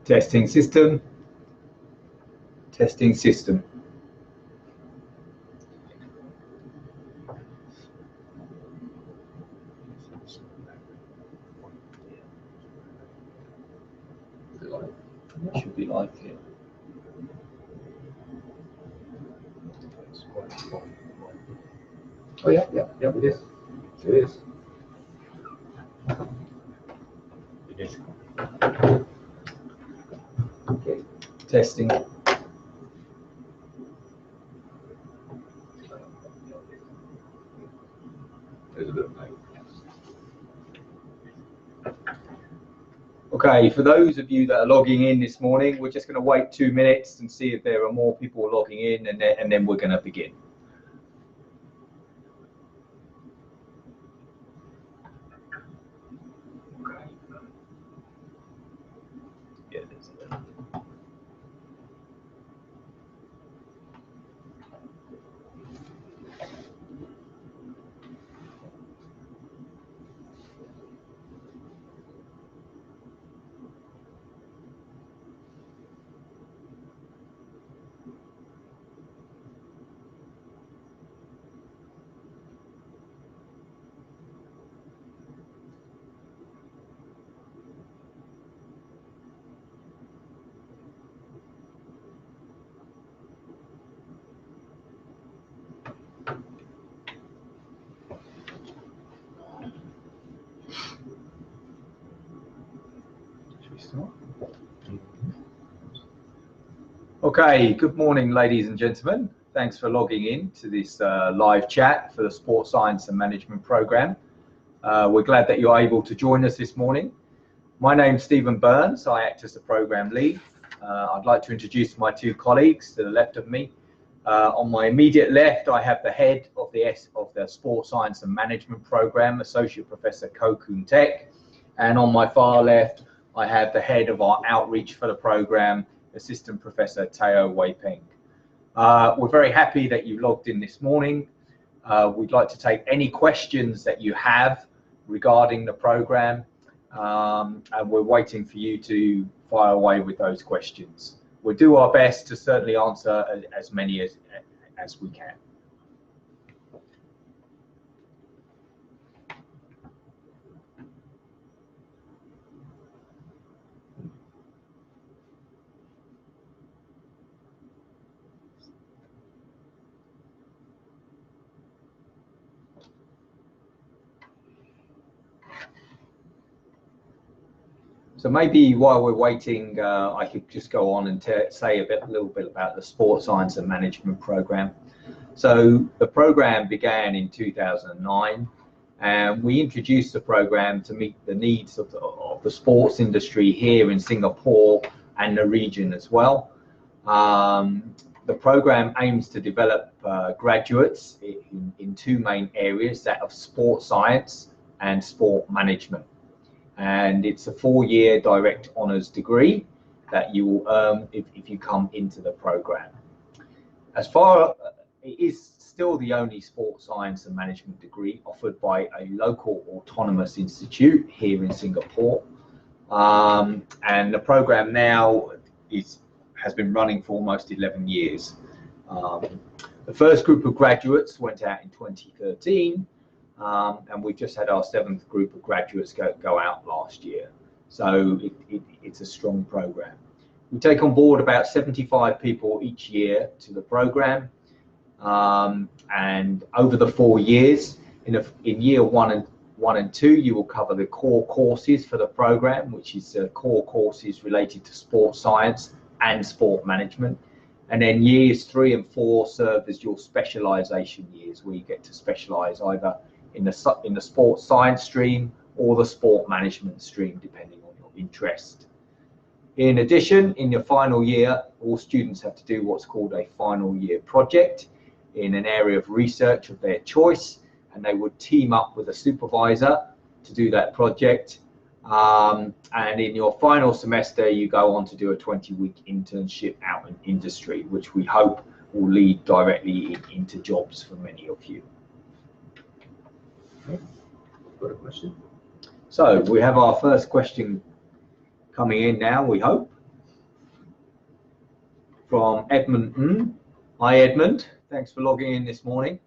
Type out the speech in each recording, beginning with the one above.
Testing system. Testing system. It should be like it. Oh yeah, it is. It is. Okay. Testing. There's a bit of pain. Okay, for those of you that are logging in this morning, we're just going to wait 2 minutes and see if there are more people logging in, and then we're going to begin. Okay. Yeah, there's a Okay, good morning, ladies and gentlemen. Thanks for logging in to this live chat for the Sports Science and Management Programme. We're glad that you're able to join us this morning. My name's Stephen Burns. I act as the Programme Lead. I'd like to introduce my two colleagues to the left of me. On my immediate left, I have the head of the Sports Science and Management Programme, Associate Professor Koon Teck. And on my far left, I have the head of our outreach for the programme, Assistant Professor Peng. We're very happy that you logged in this morning. We'd like to take any questions that you have regarding the programme, and we're waiting for you to fire away with those questions. We'll do our best to certainly answer as many as we can. So maybe while we're waiting, I could just go on and say a little bit about the Sports Science and Management Programme. So the programme began in 2009, and we introduced the programme to meet the needs of the sports industry here in Singapore and the region as well. The programme aims to develop graduates in two main areas, that of sports science and sport management. And it's a 4-year direct honours degree that you will earn if you come into the programme. It is still the only sports science and management degree offered by a local autonomous institute here in Singapore. And the programme now has been running for almost 11 years. The first group of graduates went out in 2013. And we've just had our 7th group of graduates go out last year. So it's a strong programme. We take on board about 75 people each year to the programme. And over the 4 years, in year 1 and 2, you will cover the core courses for the programme, which is core courses related to sports science and sport management. And then years 3 and 4 serve as your specialisation years, where you get to specialise either in the sports science stream or the sport management stream, depending on your interest. In addition, in your final year, all students have to do what's called a final year project in an area of research of their choice, and they would team up with a supervisor to do that project. And in your final semester, you go on to do a 20-week internship out in industry, which we hope will lead directly into jobs for many of you. Okay. Got a question? So we have our first question coming in now, we hope. from Edmonton. Hi Edmund, thanks for logging in this morning.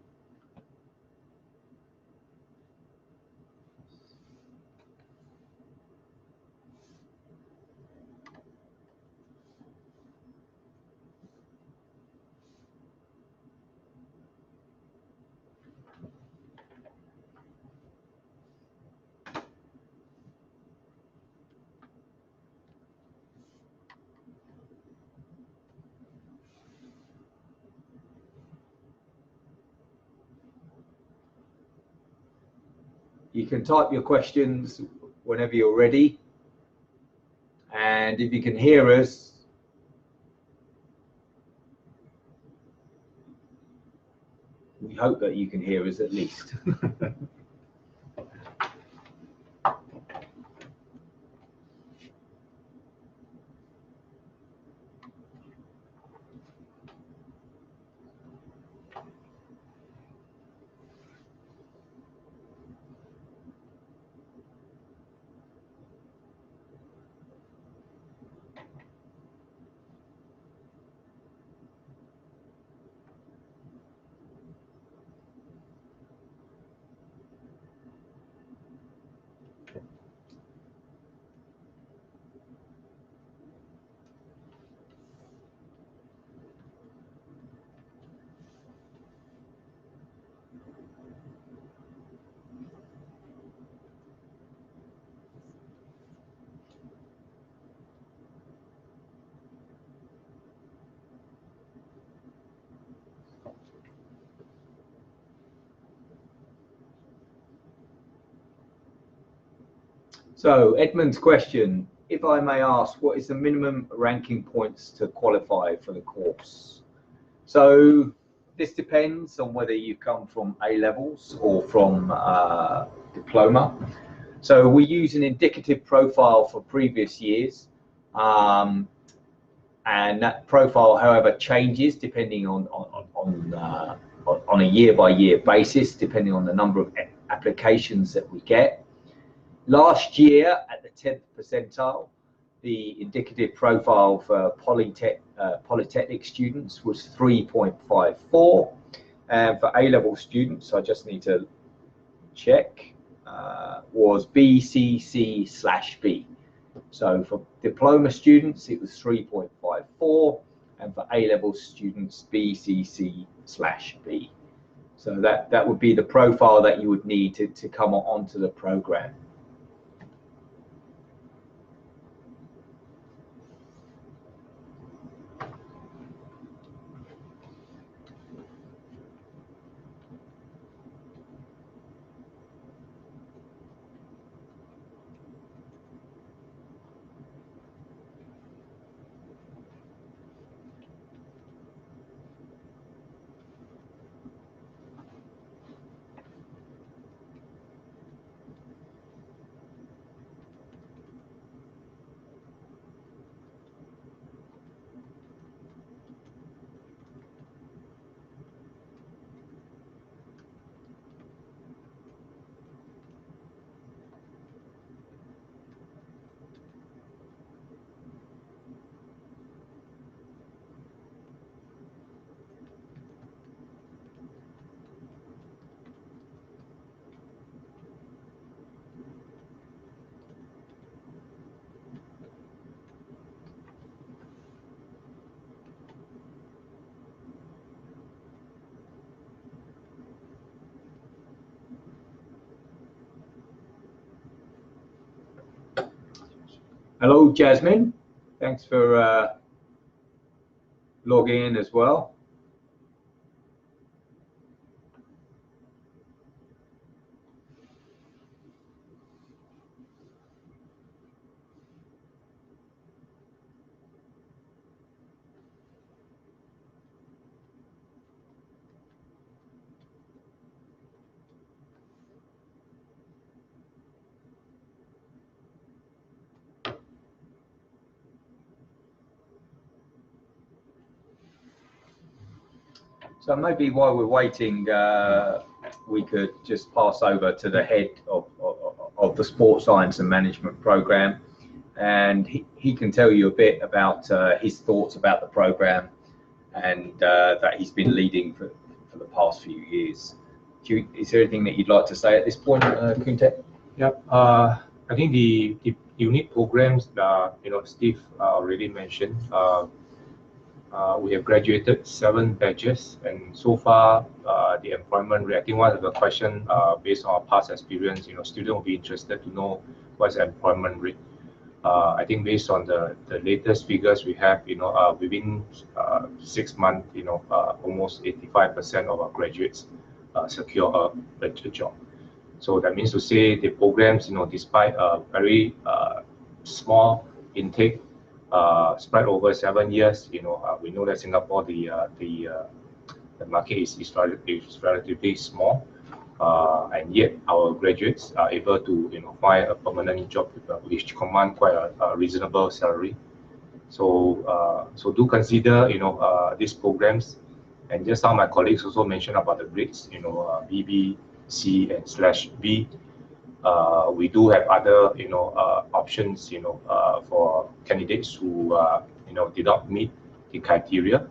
You can type your questions whenever you're ready. And if you can hear us, we hope that you can hear us at least. So Edmund's question, if I may ask, what is the minimum ranking points to qualify for the course? So this depends on whether you come from A levels or from diploma. So we use an indicative profile for previous years, and that profile, however, changes depending on a year-by-year basis, depending on the number of applications that we get. Last year, at the 10th percentile, the indicative profile for polytechnic students was 3.54, and for A-level students, I just need to check, was BCC/B. So for diploma students, it was 3.54, and for A-level students, BCC/B. So that would be the profile that you would need to come onto the program. Hello, Jasmine. Thanks for logging in as well. So maybe while we're waiting, we could just pass over to the head of the Sports Science and Management program, and he can tell you a bit about his thoughts about the program and that he's been leading for the past few years. Is there anything that you'd like to say at this point, Koon? Yep. I think the unique programs that Steve already mentioned. We have graduated 7 batches, and so far the employment rate. I think one of the question based on our past experience, students will be interested to know what's the employment rate. I think based on the latest figures we have, within 6 months, almost 85% of our graduates secure a job. So that means to say the programs, despite a very small intake spread over 7 years, we know that Singapore the market is relatively small, and yet our graduates are able to find a permanent job which command quite a reasonable salary. So do consider these programs, and just how my colleagues also mentioned about the grades, BB, C, and /B. We do have other options for candidates who did not meet the criteria.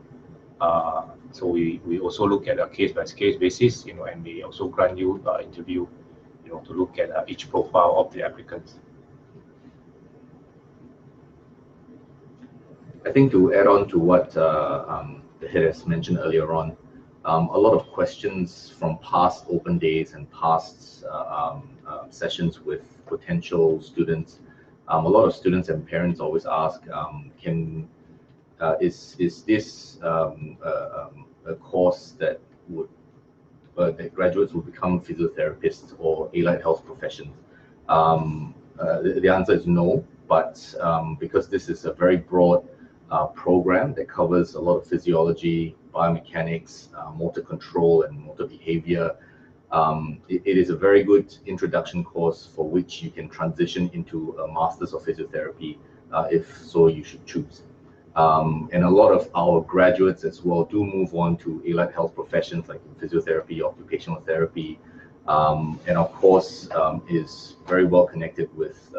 So we also look at a case-by-case basis, and we also grant you interview, to look at each profile of the applicants. I think to add on to what the head has mentioned earlier on, a lot of questions from past open days and past sessions with potential students. A lot of students and parents always ask, is this a course that that graduates will become physiotherapists or allied health professions? The answer is no, but because this is a very broad program that covers a lot of physiology, biomechanics, motor control, and motor behavior, it is a very good introduction course for which you can transition into a Masters of Physiotherapy if so you should choose. And a lot of our graduates as well do move on to allied health professions like physiotherapy, occupational therapy, and of course is very well connected with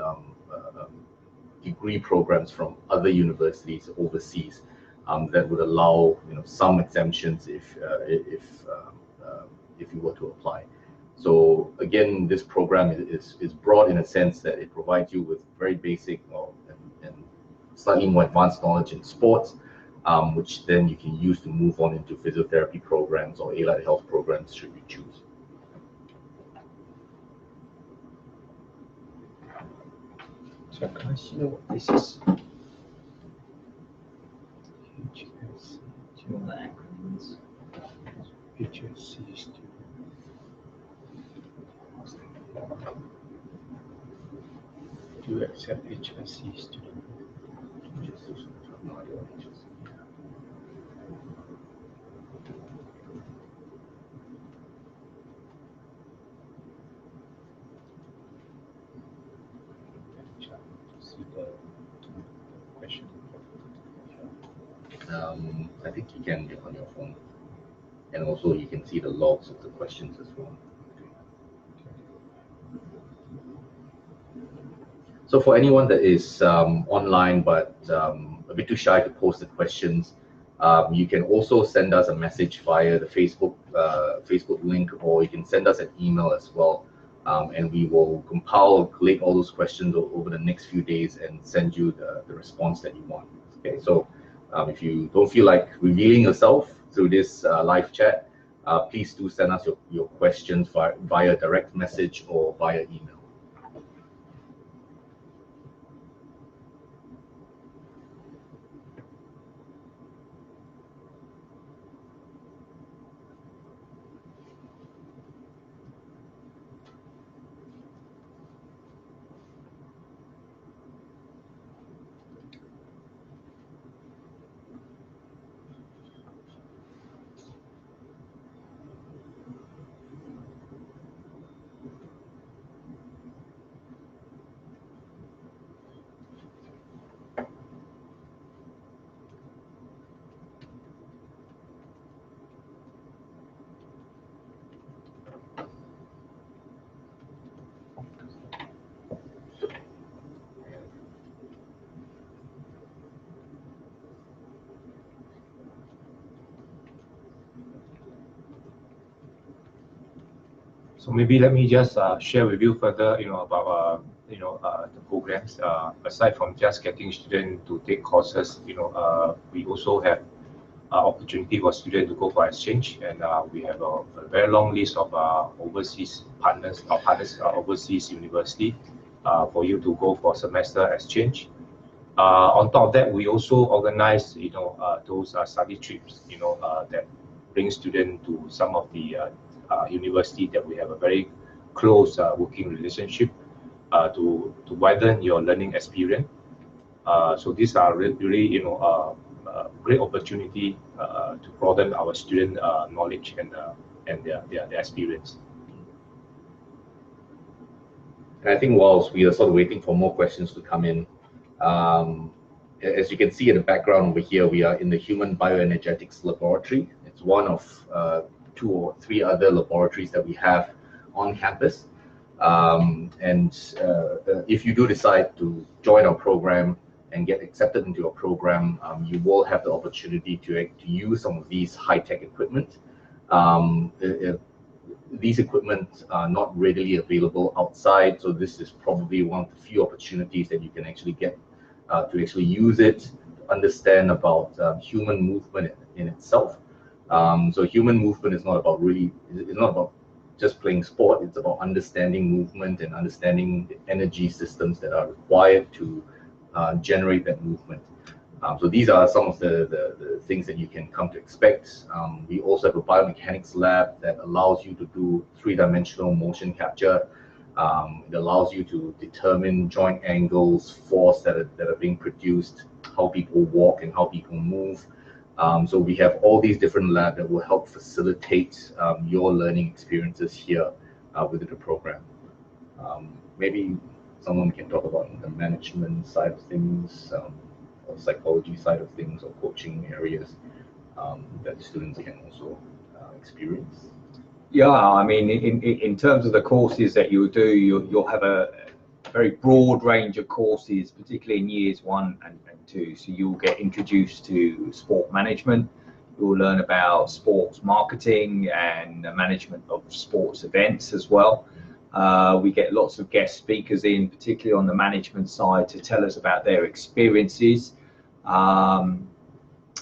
degree programs from other universities overseas that would allow some exemptions if you were to apply. So again, this program is broad in a sense that it provides you with very basic and slightly more advanced knowledge in sports, which then you can use to move on into physiotherapy programs or allied health programs should you choose. So can I see what this is? HSC. Do you know the acronyms? HSC student. Do you accept HSC student? I think you can get on your phone, and also you can see the logs of the questions as well. So for anyone that is online but a bit too shy to post the questions, you can also send us a message via the Facebook link, or you can send us an email as well, and we will compile, collate all those questions over the next few days and send you the response that you want. Okay, so if you don't feel like revealing yourself through this live chat, please do send us your questions via direct message or via email. So maybe let me just share with you further, about the programs. Aside from just getting students to take courses, we also have opportunity for students to go for exchange, and we have a very long list of overseas partners, overseas university, for you to go for semester exchange. On top of that, we also organize, those study trips, that bring students to some of the university that we have a very close working relationship, to widen your learning experience. So these are really, great opportunity to broaden our student knowledge and their experience. And I think whilst we are sort of waiting for more questions to come in, as you can see in the background over here, we are in the Human Bioenergetics Laboratory. It's one of 2 or 3 other laboratories that we have on campus. If you do decide to join our program and get accepted into our program, you will have the opportunity to use some of these high-tech equipment. These equipment are not readily available outside, so this is probably one of the few opportunities that you can actually get to actually use it, to understand about human movement in itself. So human movement is not about it's not about just playing sport. It's about understanding movement and understanding the energy systems that are required to generate that movement. So these are some of the things that you can come to expect. We also have a biomechanics lab that allows you to do 3-dimensional motion capture. It allows you to determine joint angles, force that are being produced, how people walk and how people move. So we have all these different labs that will help facilitate your learning experiences here within the program. Maybe someone can talk about the management side of things, or psychology side of things, or coaching areas that the students can also experience. Yeah, I mean, in terms of the courses that you'll do, you'll have a very broad range of courses, particularly in years 1 and 2. So you'll get introduced to sport management. You'll learn about sports marketing and the management of sports events as well. We get lots of guest speakers in, particularly on the management side, to tell us about their experiences and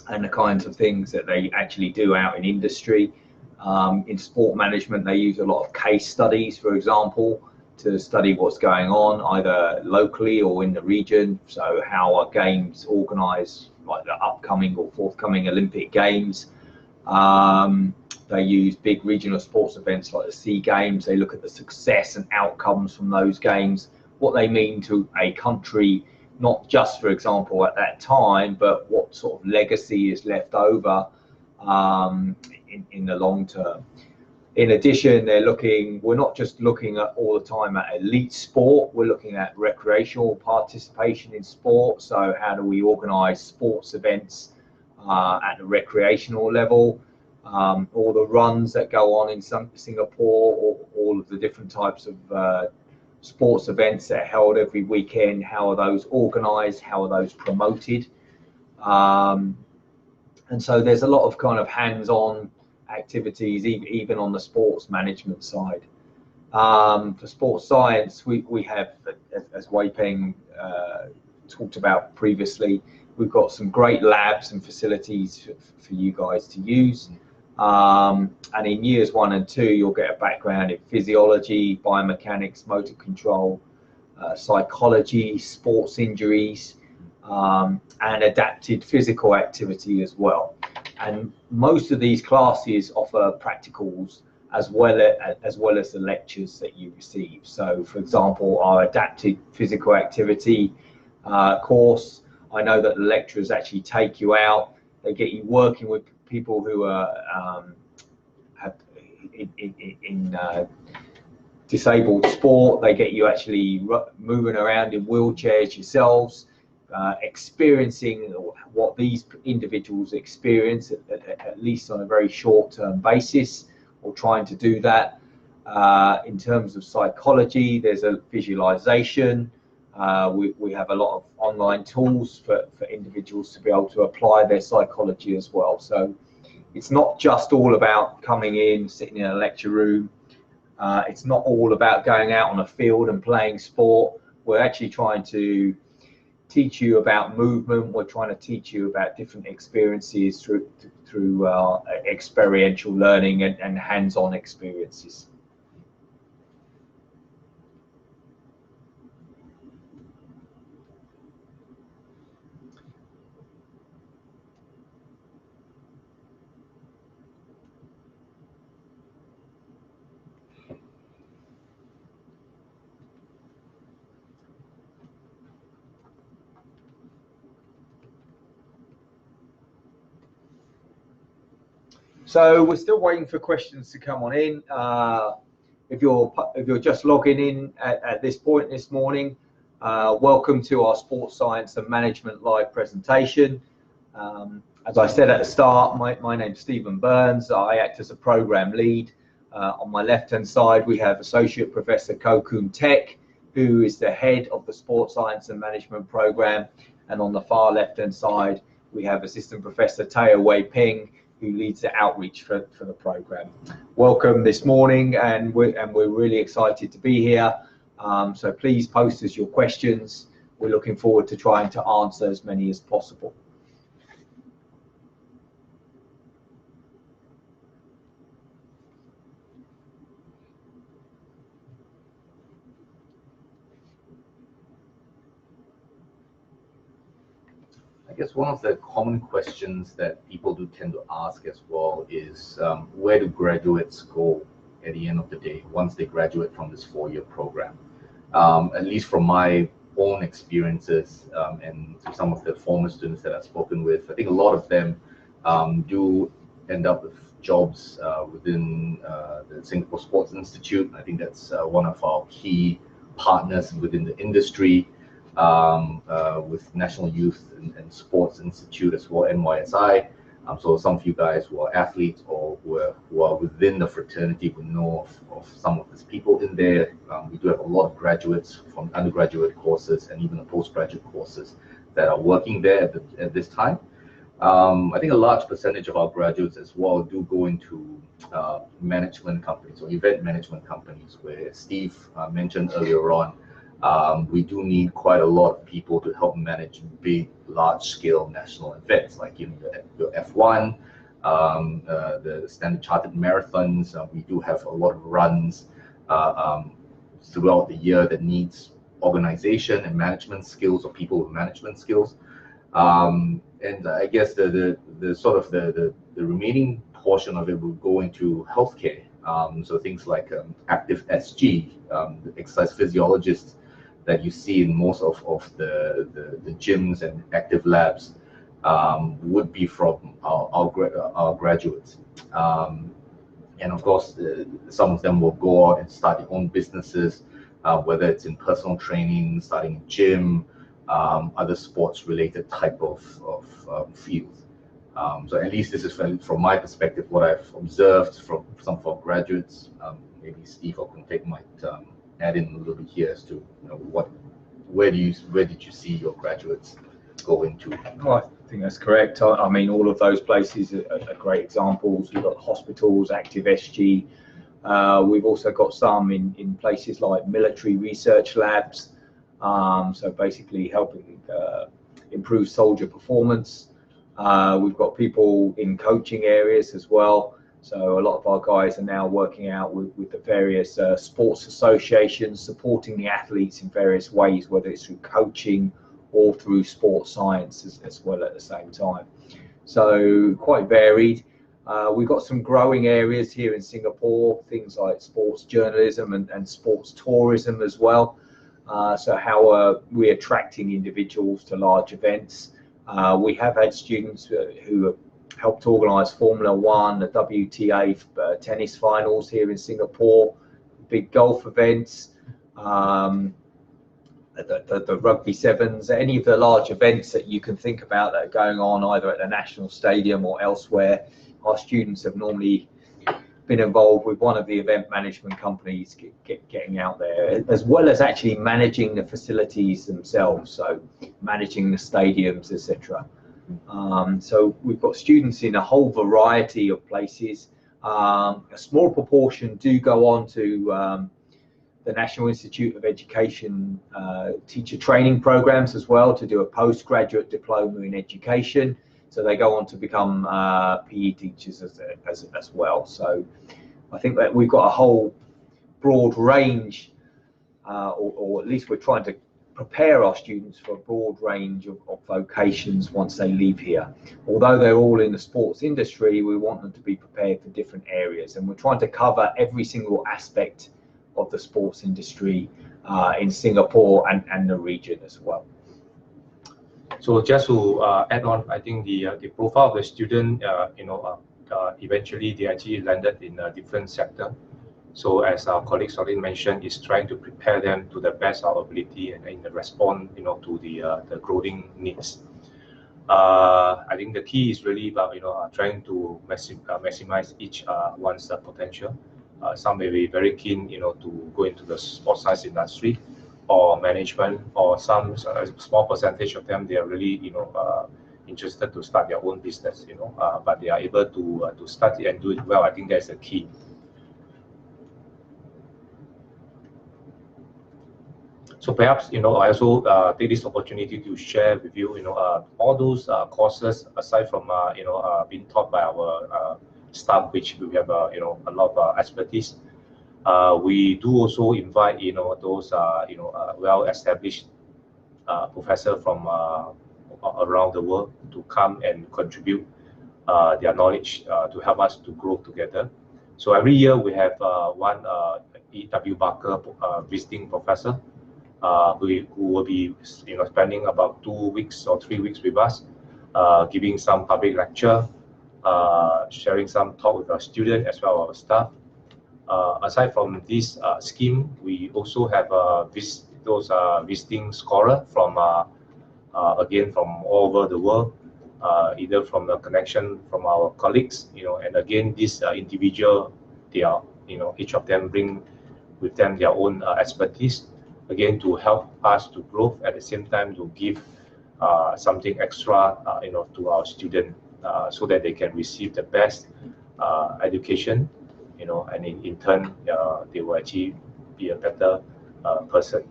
the kinds of things that they actually do out in industry. In sport management, they use a lot of case studies, for example, to study what's going on either locally or in the region. So how are games organised, like the upcoming or forthcoming Olympic Games. They use big regional sports events like the SEA Games. They look at the success and outcomes from those games, what they mean to a country, not just, for example, at that time, but what sort of legacy is left over in the long term. In addition, we're not just looking at all the time at elite sport, we're looking at recreational participation in sport. So how do we organise sports events at the recreational level? All the runs that go on in Singapore, or all of the different types of sports events that are held every weekend, how are those organised, how are those promoted? And so there's a lot of kind of hands-on activities, even on the sports management side. For sports science, we have, as Wei Peng talked about previously, we've got some great labs and facilities for you guys to use. And in years 1 and 2, you'll get a background in physiology, biomechanics, motor control, psychology, sports injuries, and adapted physical activity as well. And most of these classes offer practicals as well as the lectures that you receive. So, for example, our adapted physical activity course, I know that the lecturers actually take you out. They get you working with people who are in disabled sport. They get you actually moving around in wheelchairs yourselves, experiencing what these individuals experience, at least on a very short-term basis, or trying to do that. In terms of psychology, there's a visualization. We have a lot of online tools for individuals to be able to apply their psychology as well. So it's not just all about coming in, sitting in a lecture room, It's not all about going out on a field and playing sport. We're actually trying to teach you about movement. We're trying to teach you about different experiences through experiential learning and hands-on experiences. So we're still waiting for questions to come on in. If you're just logging in at this point this morning, welcome to our Sports Science and Management live presentation. As I said at the start, my name's Stephen Burns. I act as a program lead. On my left-hand side, we have Associate Professor Koon Teck, who is the head of the Sports Science and Management program. And on the far left-hand side, we have Assistant Professor Peng, who leads the outreach for the program. Welcome this morning, and we're really excited to be here. So please post us your questions. We're looking forward to trying to answer as many as possible. I guess one of the common questions that people do tend to ask as well is where do graduates go at the end of the day once they graduate from this 4-year program? At least from my own experiences and some of the former students that I've spoken with, I think a lot of them do end up with jobs within the Singapore Sports Institute. I think that's one of our key partners within the industry. With National Youth and Sports Institute as well, NYSI. So some of you guys who are athletes or who are within the fraternity will know of some of these people in there. We do have a lot of graduates from undergraduate courses and even the postgraduate courses that are working there at this time. I think a large percentage of our graduates as well do go into management companies or event management companies, where Steve mentioned earlier on. We do need quite a lot of people to help manage big, large-scale national events like your F1, the Standard Chartered marathons. We do have a lot of runs throughout the year that needs organization and management skills, or people with management skills. And I guess the sort of the remaining portion of it will go into healthcare. So things like active SG, the exercise physiologists that you see in most of the gyms and active labs would be from our graduates. And of course, some of them will go out and start their own businesses, whether it's in personal training, starting a gym, other sports-related type of fields. So at least this is from my perspective what I've observed from some of our graduates. Maybe Steve or Teck might add in a little bit here as to where did you see your graduates go into? Well, I think that's correct. I mean, all of those places are great examples. We've got hospitals, active SG. We've also got some in places like military research labs. So basically helping improve soldier performance. We've got people in coaching areas as well. So a lot of our guys are now working out with the various sports associations, supporting the athletes in various ways, whether it's through coaching or through sports science as well at the same time. So quite varied. We've got some growing areas here in Singapore, things like sports journalism and sports tourism as well. So how are we attracting individuals to large events? We have had students who have helped organise Formula One, the WTA tennis finals here in Singapore, big golf events, the rugby sevens, any of the large events that you can think about that are going on either at the National Stadium or elsewhere. Our students have normally been involved with one of the event management companies getting out there, as well as actually managing the facilities themselves, so managing the stadiums, etc. So we've got students in a whole variety of places. A small proportion do go on to the National Institute of Education teacher training programs as well, to do a postgraduate diploma in education. So they go on to become PE teachers as well. So I think that we've got a whole broad range, or at least we're trying to prepare our students for a broad range of vocations once they leave here. Although they're all in the sports industry, we want them to be prepared for different areas, and we're trying to cover every single aspect of the sports industry in Singapore and the region as well. So just to add on, I think the profile of the student, eventually they actually landed in a different sector. So as our colleagues already mentioned, is trying to prepare them to the best of our ability and in the response, to the growing needs. I think the key is really about trying to maximize each one's potential. Some may be very keen, to go into the sports science industry or management, or some small percentage of them, they are really interested to start their own business, but they are able to start it and do it well. I think that's the key. So perhaps, I also take this opportunity to share with you, all those courses, aside from, being taught by our staff, which we have, a lot of expertise. We do also invite, those, well-established professors from around the world to come and contribute their knowledge to help us to grow together. So every year we have one E.W. Barker visiting professor who will be spending about 2 weeks or 3 weeks with us, giving some public lecture, sharing some talk with our students as well as our staff. Aside from this scheme, we also have those visiting scholars from again from all over the world, either from the connection from our colleagues, and again this individual, they are, each of them bring with them their own expertise, again to help us to grow, at the same time to give something extra, to our students, so that they can receive the best education, and in turn they will actually be a better person.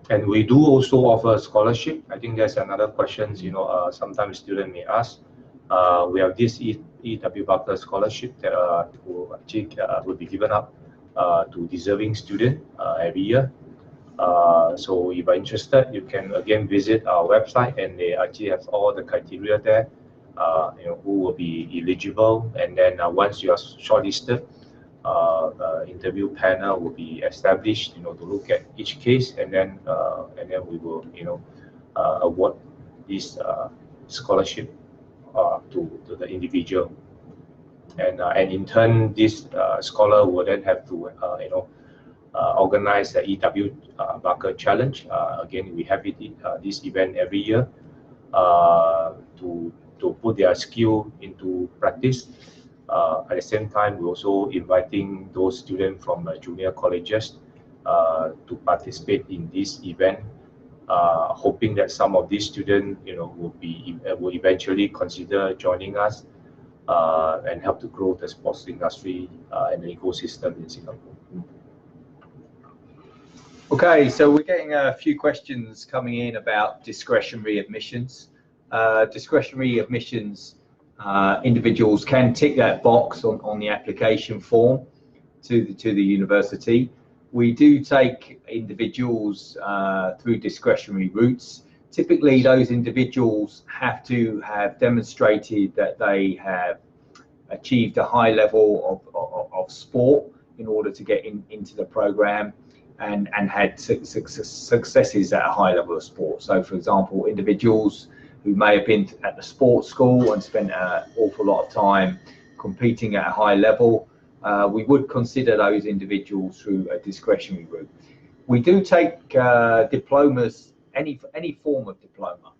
And we do also offer scholarship. I think that's another question, sometimes students may ask. We have this E.W. Barker scholarship that will actually will be given up to deserving students every year. So if you're interested, you can again visit our website, and they actually have all the criteria there, who will be eligible. And then once you are shortlisted, interview panel will be established, to look at each case, and then we will, award this scholarship to the individual, and in turn, this scholar will then have to, organize the E.W. Barker Challenge. Again, we have this event every year to put their skill into practice. At the same time, we're also inviting those students from junior colleges to participate in this event, hoping that some of these students, will eventually consider joining us and help to grow the sports industry and the ecosystem in Singapore. Okay, so we're getting a few questions coming in about discretionary admissions. Discretionary admissions, individuals can tick that box on the application form to the university. We do take individuals through discretionary routes. Typically, those individuals have to have demonstrated that they have achieved a high level of sport in order to get into the program, and had successes at a high level of sport. So, for example, individuals who may have been at the sports school and spent an awful lot of time competing at a high level, we would consider those individuals through a discretionary route. We do take diplomas, any form of diploma,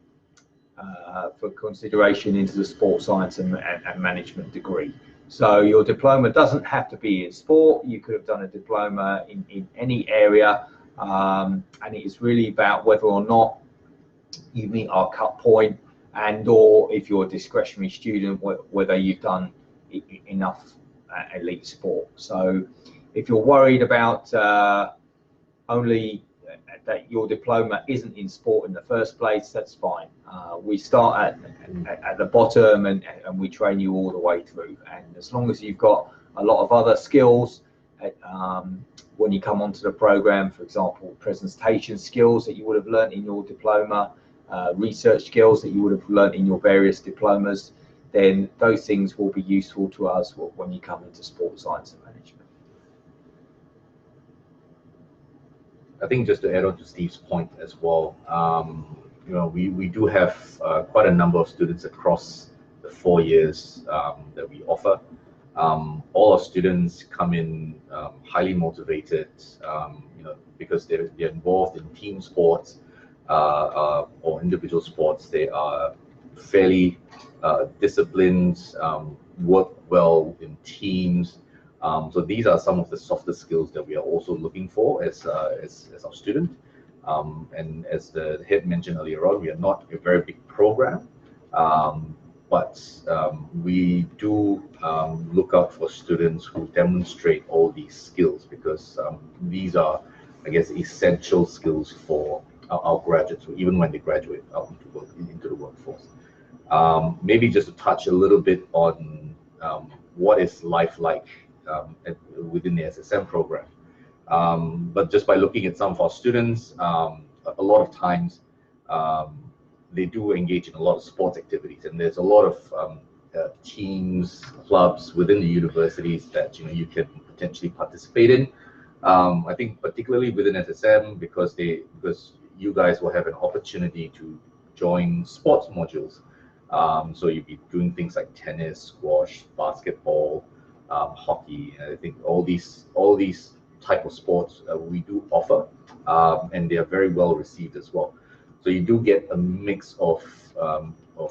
for consideration into the sports science and management degree. So your diploma doesn't have to be in sport. You could have done a diploma in any area, and it is really about whether or not you meet our cut point, and or if you're a discretionary student, whether you've done enough elite sport. So if you're worried about only that your diploma isn't in sport in the first place, that's fine. We start at the bottom and we train you all the way through. And as long as you've got a lot of other skills when you come onto the program, for example, presentation skills that you would have learned in your diploma, research skills that you would have learned in your various diplomas, then those things will be useful to us when you come into sports science and management. I think just to add on to Steve's point as well, you know, we do have quite a number of students across the 4 years that we offer. All our students come in highly motivated, you know, because they're involved in team sports or individual sports. They are fairly disciplined, work well in teams. So these are some of the softer skills that we are also looking for as our student. And as the head mentioned earlier on, we are not a very big program, but we do look out for students who demonstrate all these skills, because these are, I guess, essential skills for our graduates, even when they graduate out into the workforce. Maybe just to touch a little bit on what is life like within the SSM program. But just by looking at some of our students, a lot of times they do engage in a lot of sports activities, and there's a lot of teams, clubs within the universities that you can potentially participate in. I think particularly within SSM, because you guys will have an opportunity to join sports modules. So you'll be doing things like tennis, squash, basketball, hockey. And I think all these type of sports we do offer, and they are very well received as well. So you do get a mix of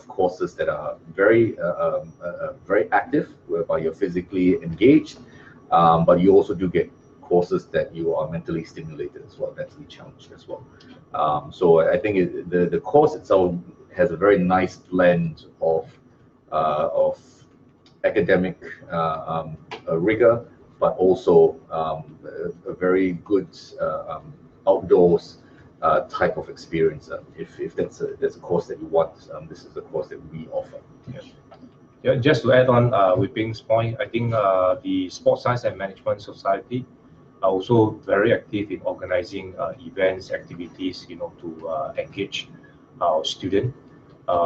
courses that are very active, whereby you're physically engaged, but you also do get courses that you are mentally stimulated as well, mentally challenged as well. So I think the course itself has a very nice blend of academic rigor, but also a very good outdoors type of experience. If that's a course that you want, this is the course that we offer. Yeah, just to add on with Peng's point, I think the Sports Science and Management Society are also very active in organizing events, activities, to engage our students.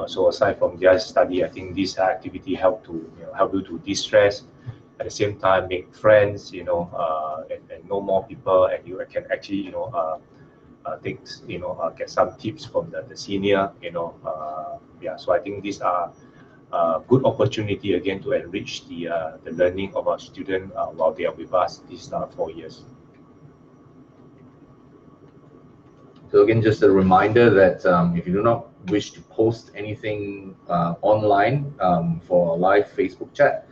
So aside from their study, I think this activity help you to de-stress, at the same time make friends, and know more people, and you can actually, get some tips from the senior, yeah. So I think these are good opportunity again to enrich the learning of our students while they are with us these 4 years. So again, just a reminder that if you do not wish to post anything online for a live Facebook chat,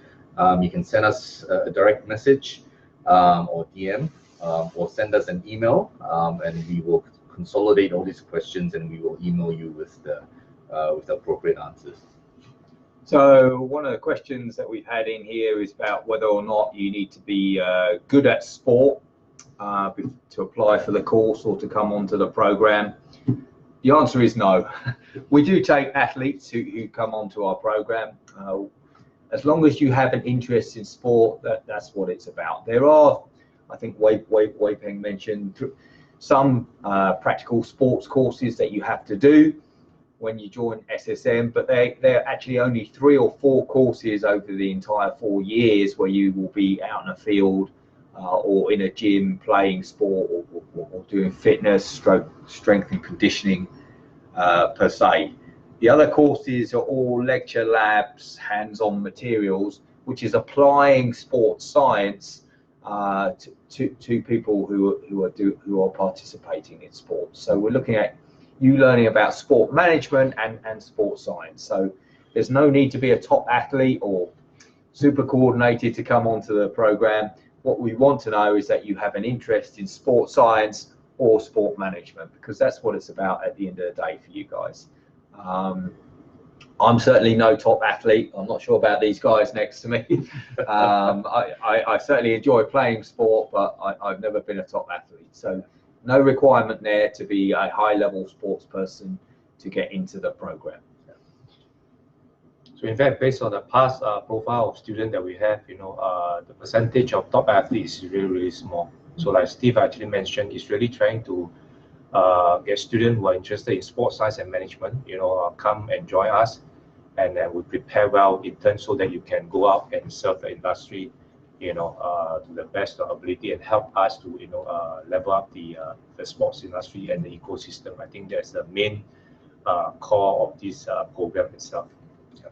you can send us a direct message or DM, or send us an email, and we will consolidate all these questions and we will email you with the appropriate answers. So one of the questions that we've had in here is about whether or not you need to be good at sport to apply for the course or to come onto the program. The answer is no. We do take athletes who come onto our program. As long as you have an interest in sport, that's what it's about. There are, I think Wei Peng mentioned, some practical sports courses that you have to do when you join SSM, but they're actually only 3 or 4 courses over the entire 4 years where you will be out in a field or in a gym playing sport or doing fitness, strength and conditioning per se. The other courses are all lecture labs, hands-on materials, which is applying sports science to people who are participating in sports. So we're looking at you learning about sport management and sports science. So there's no need to be a top athlete or super coordinated to come onto the program. What we want to know is that you have an interest in sports science or sport management, because that's what it's about at the end of the day for you guys. I'm certainly no top athlete. I'm not sure about these guys next to me. I certainly enjoy playing sport, but I've never been a top athlete. So no requirement there to be a high-level sports person to get into the program. So in fact, based on the past profile of students that we have, the percentage of top athletes is really, really small. So like Steve actually mentioned, he's really trying to get students who are interested in sports science and management, come and join us, and then we prepare well in turn so that you can go out and serve the industry, to the best of ability and help us to, level up the sports industry and the ecosystem. I think that's the main core of this program itself. Yeah.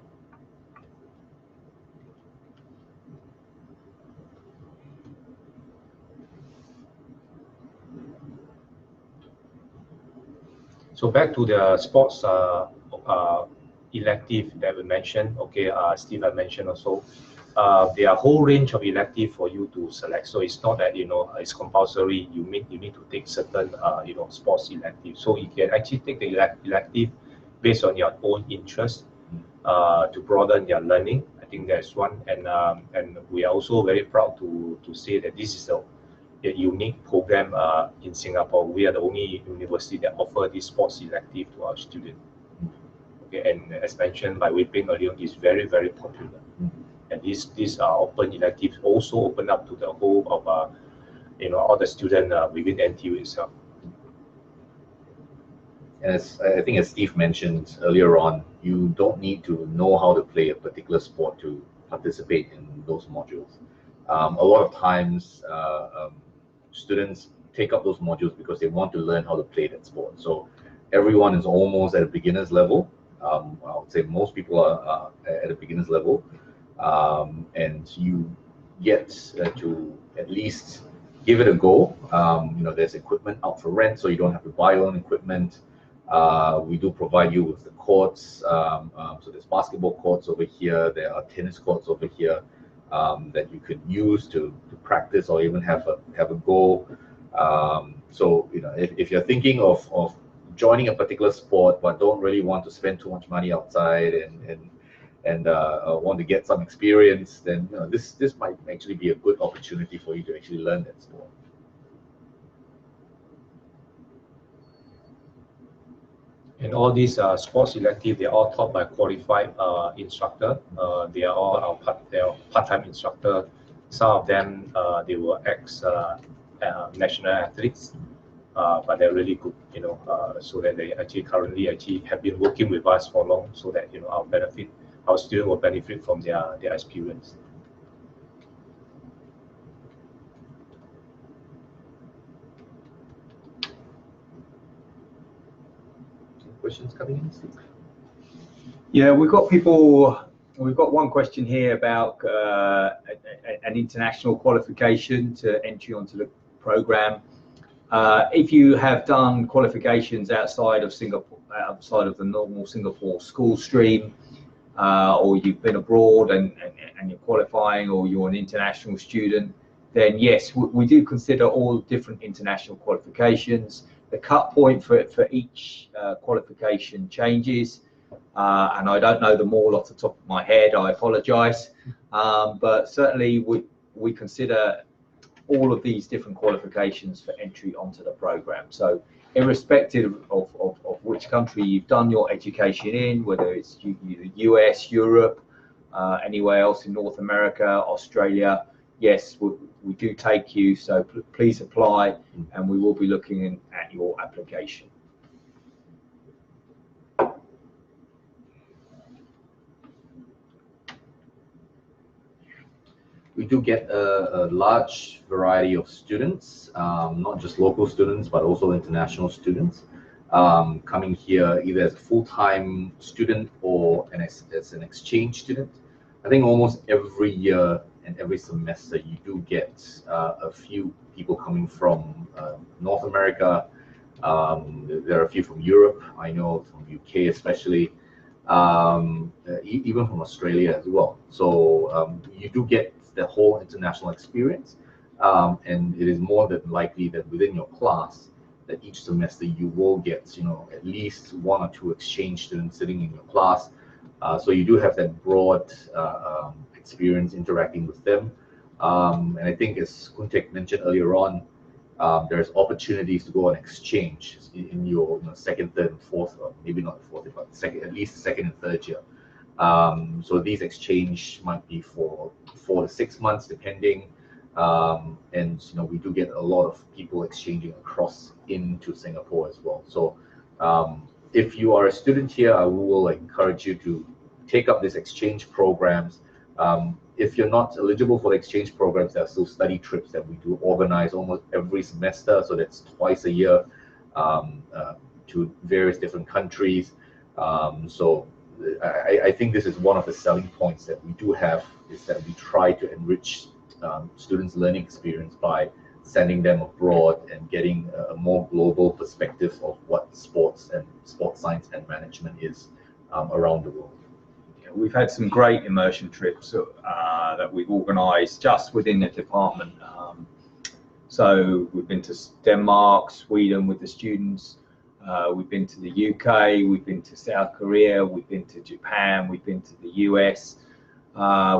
So back to the sports elective that we mentioned. Okay, Steve had mentioned also. There are a whole range of elective for you to select. So it's not that it's compulsory. You need to take certain sports elective. So you can actually take the elective based on your own interest to broaden your learning. I think that's one. And we are also very proud to say that this is a unique program in Singapore. We are the only university that offer this sports elective to our students. Okay, and as mentioned by Wei Peng earlier, is very, very popular. And these open electives also open up to the whole of all the students within NTU itself. And I think as Steve mentioned earlier on, you don't need to know how to play a particular sport to participate in those modules. A lot of times, students take up those modules because they want to learn how to play that sport. So everyone is almost at a beginner's level. I would say most people are at a beginner's level, and you get to at least give it a go. There's equipment out for rent, so you don't have to buy your own equipment. We do provide you with the courts. So there's basketball courts over here. There are tennis courts over here that you could use to practice or even have a go. So if you're thinking of joining a particular sport but don't really want to spend too much money outside and want to get some experience, then this might actually be a good opportunity for you to actually learn that sport. And all these sports elective, they're all taught by qualified instructor. They are all part-time instructor. Some of them they were ex-national athletes, but they're really good, so that they currently have been working with us for long, so that our students will benefit from their experience. Questions coming in, Steve? Yeah, we've got one question here about an international qualification to entry onto the program. If you have done qualifications outside of Singapore, outside of the normal Singapore school stream, or you've been abroad and you're qualifying, or you're an international student, then yes, we do consider all different international qualifications. The cut point for each qualification changes, and I don't know them all off the top of my head. I apologise, but certainly we consider all of these different qualifications for entry onto the program. So irrespective of which country you've done your education in, whether it's the US, Europe, anywhere else in North America, Australia, yes, we do take you, so please apply, and we will be looking at your application. We do get a large variety of students, not just local students, but also international students coming here either as a full-time student or as an exchange student. I think almost every year and every semester you do get a few people coming from North America. There are a few from Europe, I know, from UK especially. even from Australia as well. So you do get the whole international experience, and it is more than likely that within your class, that each semester you will get, at least one or two exchange students sitting in your class. So you do have that broad experience interacting with them. And I think, as Koon mentioned earlier on, there's opportunities to go on exchange in your second, third, and fourth, or maybe not fourth, but at least second and third year. So these exchange might be for 4 to 6 months, depending. And we do get a lot of people exchanging across into Singapore as well. So if you are a student here, I will encourage you to take up these exchange programs. If you're not eligible for the exchange programs, there are still study trips that we do organize almost every semester. So that's twice a year to various different countries. So I think this is one of the selling points that we do have, is that we try to enrich students' learning experience by sending them abroad and getting a more global perspective of what sports and sports science and management is around the world. We've had some great immersion trips that we've organised just within the department. So we've been to Denmark, Sweden with the students. We've been to the UK. We've been to South Korea. We've been to Japan. We've been to the US.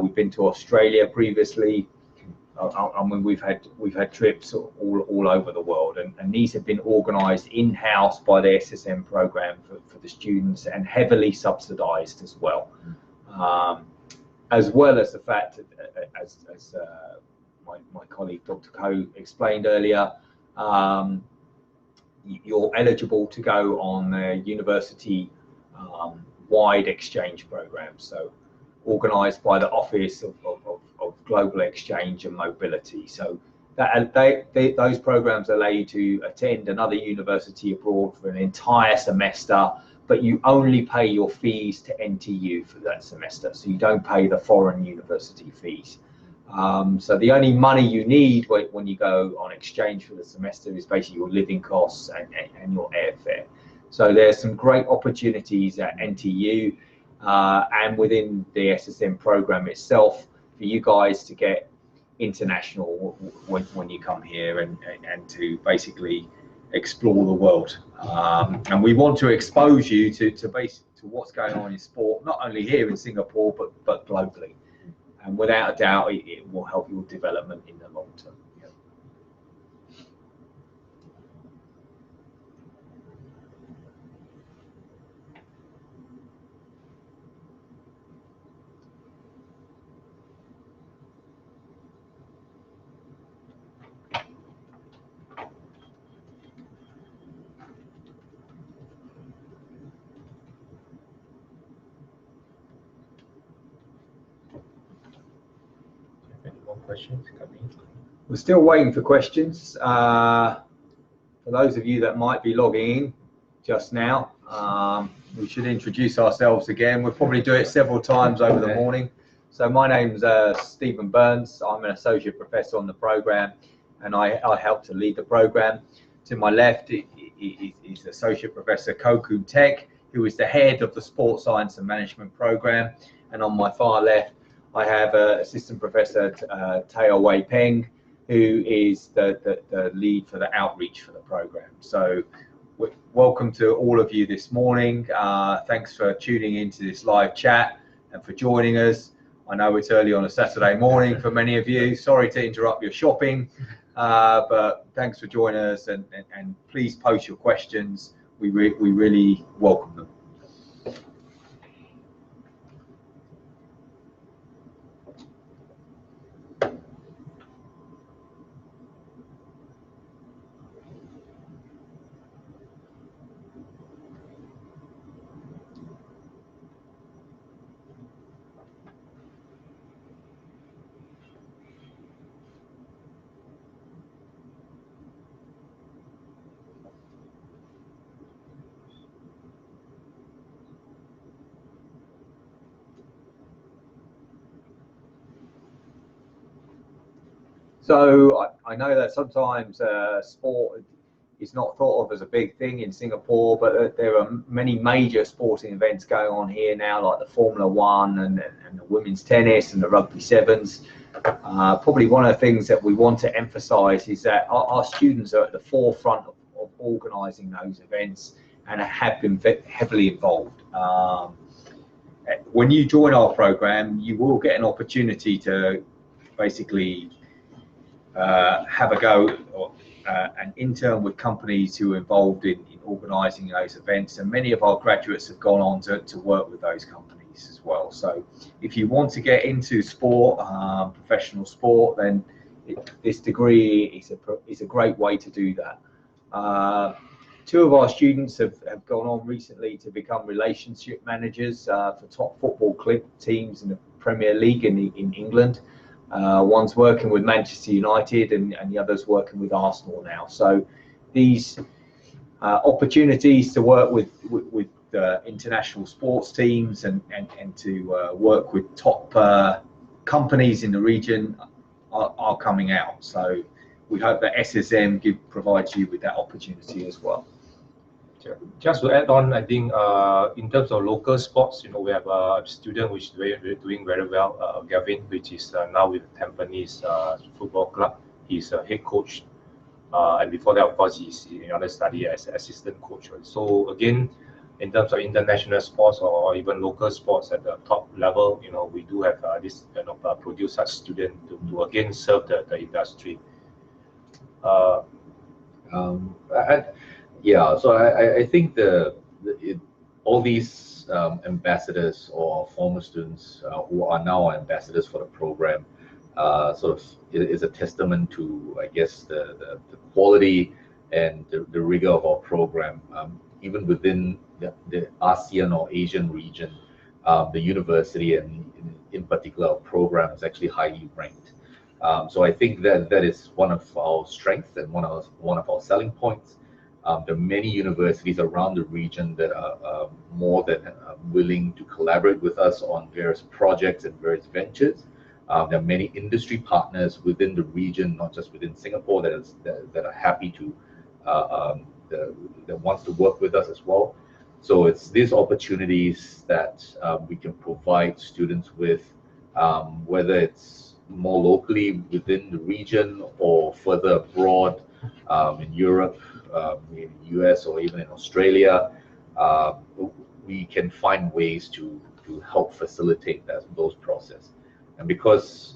We've been to Australia previously. I mean, we've had trips all over the world, and these have been organised in-house by the SSM program for the students, and heavily subsidised as well. As well as the fact that, as my colleague Dr. Koon explained earlier, you're eligible to go on a university wide exchange program, so organised by the Office of Global Exchange and Mobility. So those programs allow you to attend another university abroad for an entire semester, but you only pay your fees to NTU for that semester, so you don't pay the foreign university fees. So the only money you need when you go on exchange for the semester is basically your living costs and your airfare. So there's some great opportunities at NTU and within the SSM program itself for you guys to get international when you come here and to basically explore the world. And we want to expose you to what's going on in sport, not only here in Singapore, but globally. And without a doubt, it will help your development in the long term. Any more questions coming? We're still waiting for questions. For those of you that might be logging in just now, we should introduce ourselves again. We'll probably do it several times over the morning. So my name's Stephen Burns. I'm an associate professor on the program, and I help to lead the program. To my left is Associate Professor Koon Teck, who is the head of the Sports Science and Management program. And on my far left, I have Assistant Professor Peng, who is the lead for the outreach for the program. So welcome to all of you this morning. Thanks for tuning into this live chat and for joining us. I know it's early on a Saturday morning for many of you. Sorry to interrupt your shopping, but thanks for joining us, and please post your questions. We really welcome them. So I know that sometimes sport is not thought of as a big thing in Singapore, but there are many major sporting events going on here now, like the Formula One and the women's tennis and the rugby sevens. Probably one of the things that we want to emphasise is that our students are at the forefront of organising those events and have been heavily involved. When you join our programme, you will get an opportunity to basically have a go and intern with companies who are involved in organising those events, and many of our graduates have gone on to work with those companies as well. So if you want to get into sport, professional sport, then this degree is a great way to do that. Two of our students have gone on recently to become relationship managers for top football club teams in the Premier League in England. One's working with Manchester United and the other's working with Arsenal now. So these opportunities to work with international sports teams and to work with top companies in the region are coming out. So we hope that SSM provides you with that opportunity as well. Just to add on, I think in terms of local sports, we have a student which is doing very well, Gavin, which is now with Tampines Football Club. He's a head coach, and before that, of course, he's on study as assistant coach. So again, in terms of international sports or even local sports at the top level, we do have this produce such student to again serve the industry. Yeah, so I think all these ambassadors or former students who are now ambassadors for the program sort of is a testament to, I guess, the quality and the rigor of our program. Even within the ASEAN or Asian region, the university and in particular our program is actually highly ranked. So I think that is one of our strengths and one of our selling points. There are many universities around the region that are more than willing to collaborate with us on various projects and various ventures. There are many industry partners within the region, not just within Singapore, that are happy to that wants to work with us as well. So it's these opportunities that we can provide students with, whether it's more locally within the region or further abroad in Europe, in the US, or even in Australia. We can find ways to help facilitate those processes. And because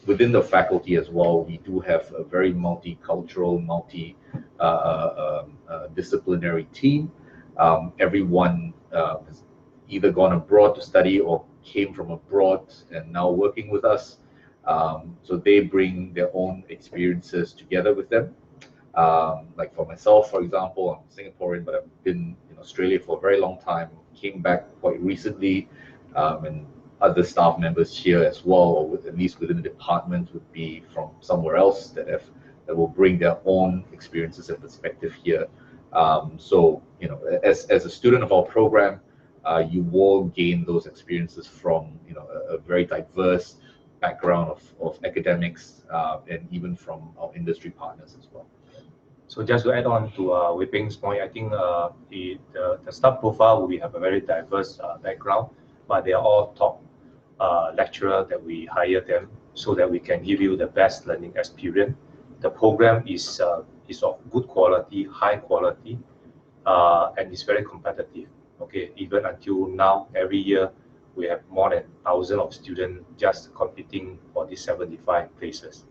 within the faculty as well, we do have a very multicultural, disciplinary team. Everyone has either gone abroad to study or came from abroad and now working with us. So they bring their own experiences together with them. Like for myself, for example, I'm Singaporean, but I've been in Australia for a very long time, came back quite recently, and other staff members here as well, or at least within the department, would be from somewhere else that will bring their own experiences and perspective here. So, as a student of our program, you will gain those experiences from, a very diverse background of academics, and even from our industry partners as well. So just to add on to Peng's point, I think the staff profile, we have a very diverse background, but they are all top lecturer that we hire them so that we can give you the best learning experience. The program is of good quality, high quality, and it's very competitive. Okay, even until now, every year we have more than 1,000 of students just competing for these 75 places.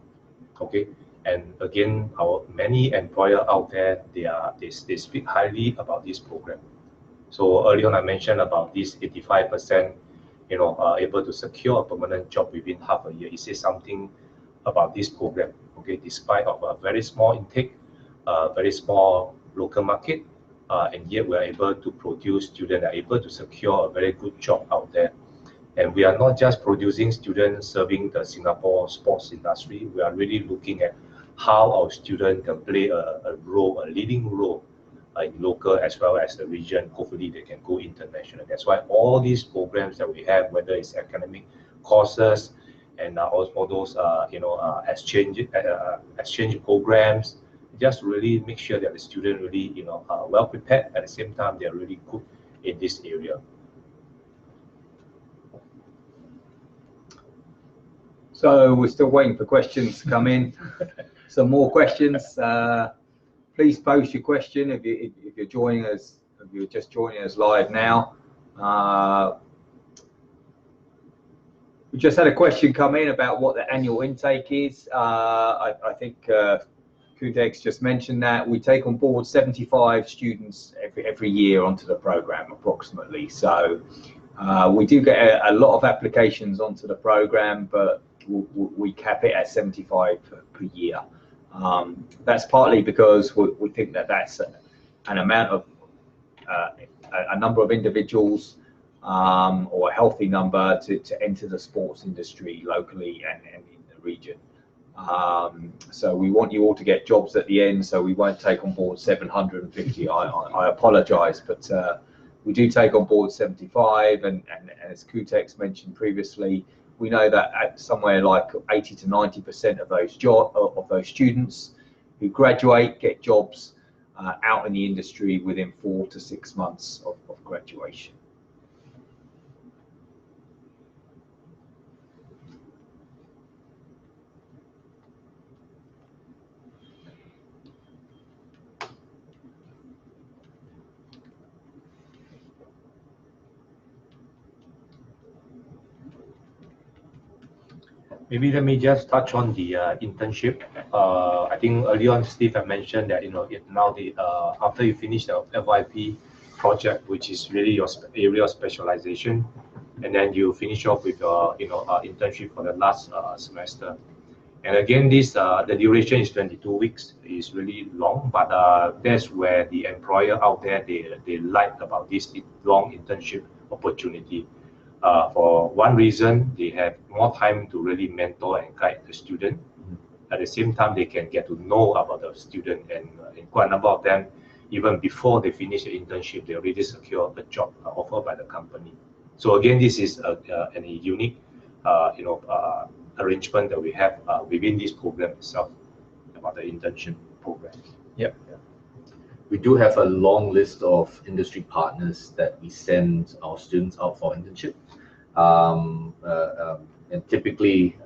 Okay, and again, our many employers out there, they speak highly about this program. So earlier on I mentioned about this 85%, able to secure a permanent job within half a year. It says something about this program. Okay, despite of a very small intake, very small local market, and yet we are able to produce students that are able to secure a very good job out there. And we are not just producing students serving the Singapore sports industry. We are really looking at how our students can play a leading role in local as well as the region. Hopefully they can go international. That's why all these programs that we have, whether it's academic courses and all those exchange programs, just really make sure that the student really, well prepared. At the same time, they're really good in this area. So we're still waiting for questions to come in. Some more questions. Please post your question if you're joining us. If you're just joining us live now. We just had a question come in about what the annual intake is. I think Koon just mentioned that we take on board 75 students every year onto the program, approximately. So we do get a lot of applications onto the program, but we cap it at 75 per year. That's partly because we think that that's an amount of a number of individuals or a healthy number to enter the sports industry locally and in the region. So we want you all to get jobs at the end, so we won't take on board 750. I apologize, but we do take on board 75, and as Koon mentioned previously, we know that at somewhere like 80 to 90% of those students who graduate get jobs out in the industry within 4 to 6 months of graduation. Maybe let me just touch on the internship. I think early on Steve had mentioned that now after you finish the FYP project, which is really your area of specialization, and then you finish off with your internship for the last semester. And again, this the duration is 22 weeks. It's really long, but that's where the employer out there they like about this long internship opportunity. For one reason, they have more time to really mentor and guide the student. At the same time, they can get to know about the student, and quite a number of them, even before they finish the internship, they already secure a job offered by the company. So again, this is a unique, arrangement that we have within this program itself about the internship program. Yep. We do have a long list of industry partners that we send our students out for internship. And typically,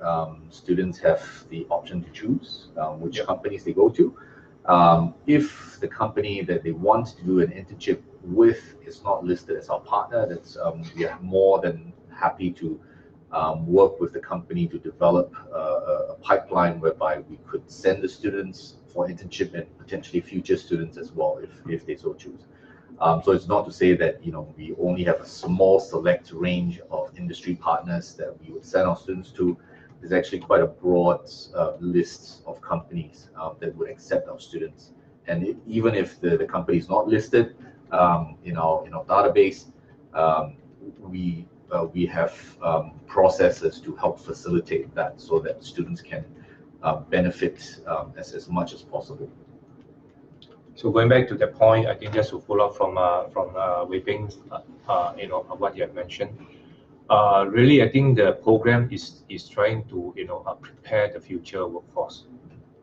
students have the option to choose which companies they go to. If the company that they want to do an internship with is not listed as our partner, that's we are more than happy to work with the company to develop a pipeline whereby we could send the students for internship and potentially future students as well if they so choose. So it's not to say that we only have a small select range of industry partners that we would send our students to. There's actually quite a broad list of companies that would accept our students. And even if the company is not listed in our database, we have processes to help facilitate that so that students can benefit as much as possible. So going back to the point, I think just to follow up from Wei Peng, what you have mentioned. Really, I think the program is trying to prepare the future workforce.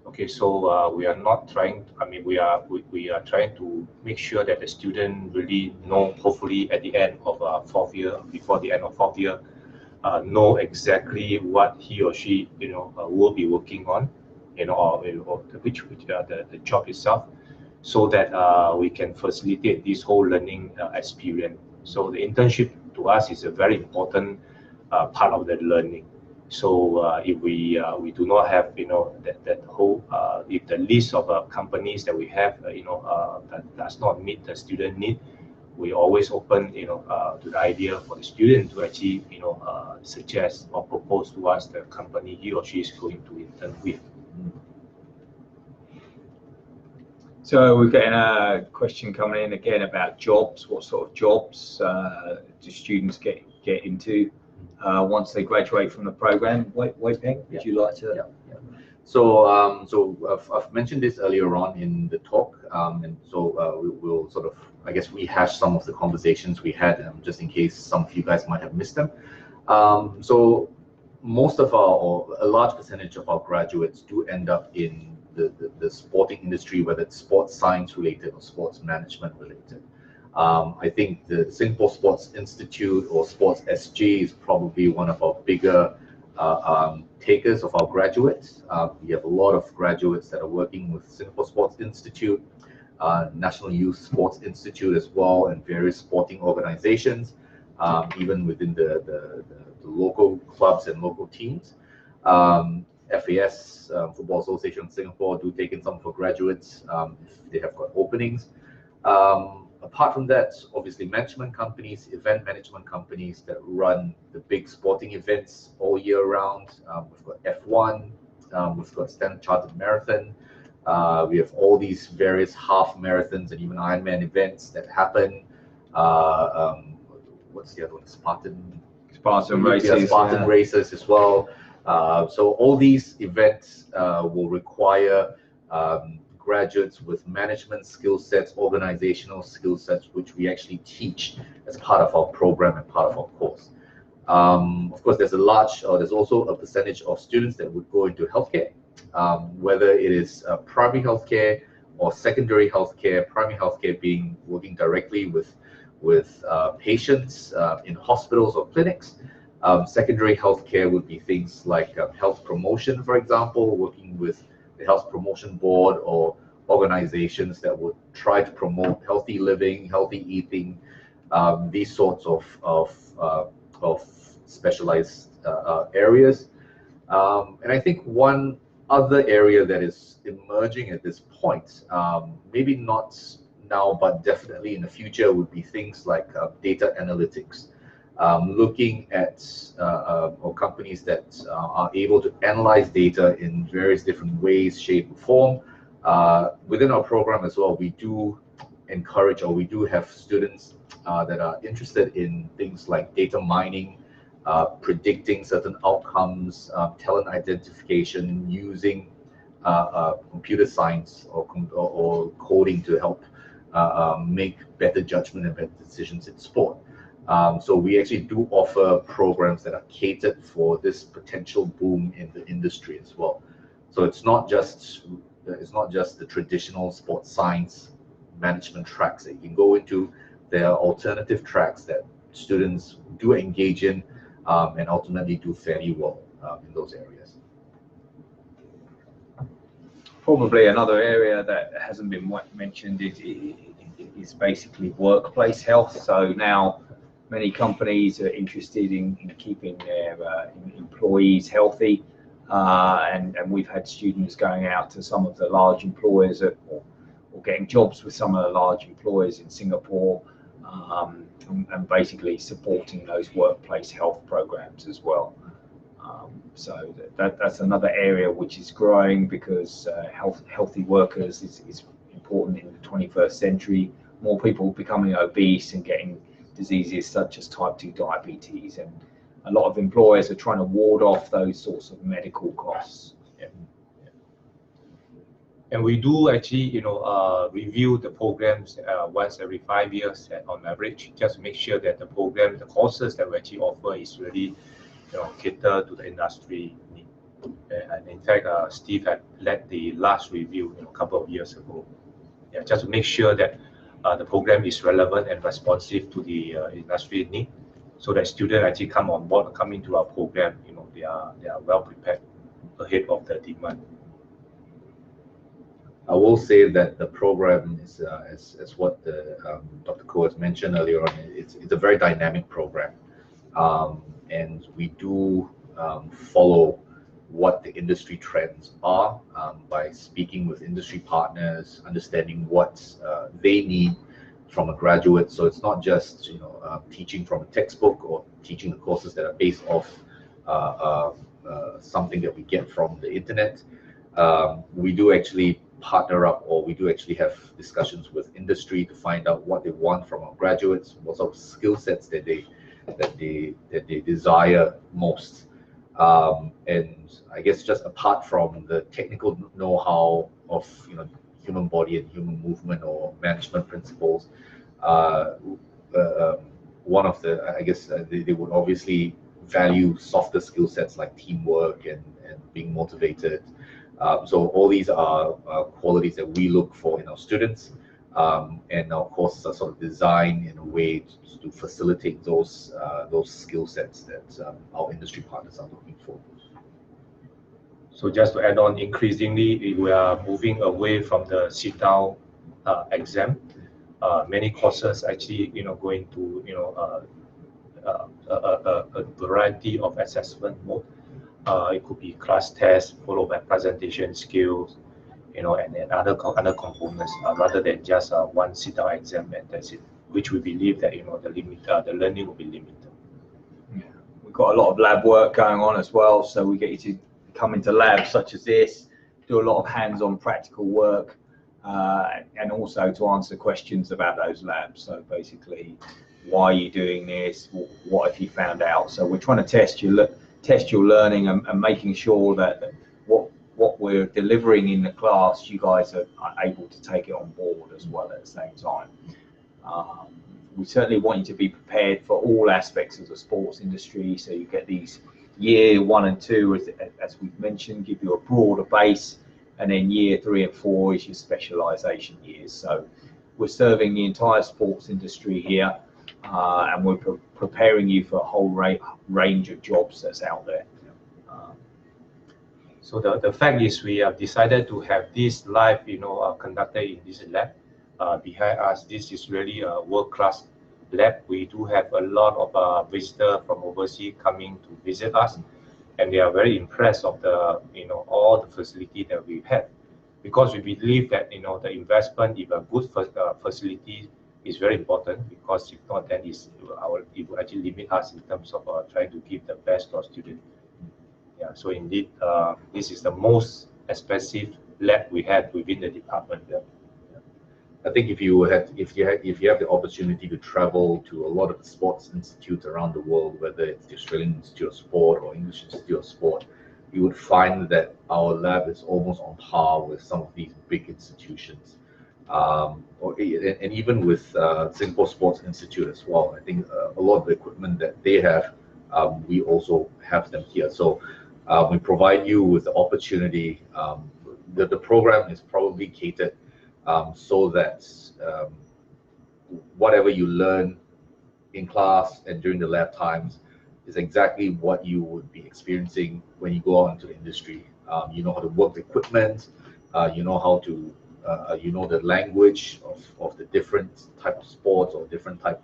Okay, so we are not trying. We are trying to make sure that the student really know. Hopefully, at the end of fourth year, before the end of fourth year, know exactly what he or she will be working on, or the job itself, so that we can facilitate this whole learning experience. So the internship to us is a very important part of the learning. So if we do not have that whole if the list of companies that we have that does not meet the student need, we always open to the idea for the student to actually suggest or propose to us the company he or she is going to intern with. So we're getting a question coming in again about jobs. What sort of jobs do students get into once they graduate from the program? Wei Peng, would you like to? Yeah. So I've mentioned this earlier on in the talk, and so we'll sort of, I guess, rehash some of the conversations we had, just in case some of you guys might have missed them. So most of or a large percentage of our graduates do end up in the sporting industry, whether it's sports science related or sports management related. I think the Singapore Sports Institute or Sports SG is probably one of our bigger takers of our graduates. We have a lot of graduates that are working with Singapore Sports Institute, National Youth Sports Institute as well, and various sporting organizations, even within the local clubs and local teams. FAS, Football Association of Singapore, do take in some for graduates if they have got openings. Apart from that, obviously management companies, event management companies that run the big sporting events all year round. We've got F1, we've got Standard Chartered Marathon. We have all these various half marathons and even Ironman events that happen. What's the other one? Spartan races. Spartan races as well. So all these events will require graduates with management skill sets, organizational skill sets, which we actually teach as part of our program and part of our course. Of course, there's also a percentage of students that would go into healthcare, whether it is primary healthcare or secondary healthcare. Primary healthcare being working directly with patients in hospitals or clinics. Secondary healthcare would be things like health promotion, for example, working with the Health Promotion Board or organizations that would try to promote healthy living, healthy eating, these sorts of specialized areas. And I think one other area that is emerging at this point, maybe not now, but definitely in the future, would be things like data analytics. Looking at or companies that are able to analyze data in various different ways, shape, and form. Within our program as well, we do encourage, or we do have students that are interested in things like data mining, predicting certain outcomes, talent identification, using computer science or coding to help make better judgment and better decisions in sport. So we actually do offer programs that are catered for this potential boom in the industry as well. So it's not just the traditional sports science management tracks that you can go into. There are alternative tracks that students do engage in and ultimately do fairly well in those areas. Probably another area that hasn't been mentioned is basically workplace health. So now many companies are interested in keeping their employees healthy, and we've had students going out to some of the large employers or getting jobs with some of the large employers in Singapore, and basically supporting those workplace health programs as well. So that's another area which is growing, because healthy workers is important in the 21st century. More people becoming obese and getting diseases such as type 2 diabetes, and a lot of employers are trying to ward off those sorts of medical costs. Yeah. And we do actually, review the programs once every 5 years on average, just to make sure that the courses that we actually offer is really, cater to the industry need. And in fact, Steve had led the last review a couple of years ago. Yeah, just to make sure that the program is relevant and responsive to the industry need, so that students actually come into our program, they are well prepared ahead of the demand. I will say that the program is, as what Dr. Koon has mentioned earlier on, it's a very dynamic program, and we do follow what the industry trends are by speaking with industry partners, understanding what they need from a graduate. So it's not just teaching from a textbook or teaching the courses that are based off something that we get from the internet. We do actually partner up, or we do actually have discussions with industry to find out what they want from our graduates, what sort of skill sets that they desire most. And I guess just apart from the technical know-how of human body and human movement or management principles, one of the, I guess they would obviously value softer skill sets like teamwork and being motivated, So all these are qualities that we look for in our students, and our courses are sort of designed in a way to facilitate those skill sets that our industry partners are looking for. So just to add on, increasingly we are moving away from the sit-down exam. Many courses actually, go into a variety of assessment mode. It could be class test followed by presentation skills, and then other components, rather than just one sit-down exam and that's it. Which we believe that the learning will be limited. Yeah, we've got a lot of lab work going on as well, so we get you to come into labs such as this, do a lot of hands-on practical work, and also to answer questions about those labs. So basically, why are you doing this? What have you found out? So we're trying to test your learning and making sure that what we're delivering in the class, you guys are able to take it on board as well at the same time. We certainly want you to be prepared for all aspects of the sports industry. So you get these year 1 and 2, as we've mentioned, give you a broader base, and then year 3 and 4 is your specialization years. So we're serving the entire sports industry here, and we're preparing you for a whole range of jobs that's out there. So the fact is, we have decided to have this live, conducted in this lab. Behind us, this is really a world-class lab. We do have a lot of visitors from overseas coming to visit us, and they are very impressed of the, all the facility that we have, because we believe that, the investment in a good facility is very important, because if not, then it will actually limit us in terms of trying to give the best to our students. Yeah, so indeed, this is the most expensive lab we have within the department. Yeah. I think if you have the opportunity to travel to a lot of the sports institutes around the world, whether it's the Australian Institute of Sport or English Institute of Sport, you would find that our lab is almost on par with some of these big institutions, and even with Singapore Sports Institute as well. I think a lot of the equipment that they have, we also have them here. So we provide you with the opportunity. The program is probably catered so that whatever you learn in class and during the lab times is exactly what you would be experiencing when you go out into the industry. You know how to work the equipment, you know how to, the language of the different type of sports or different type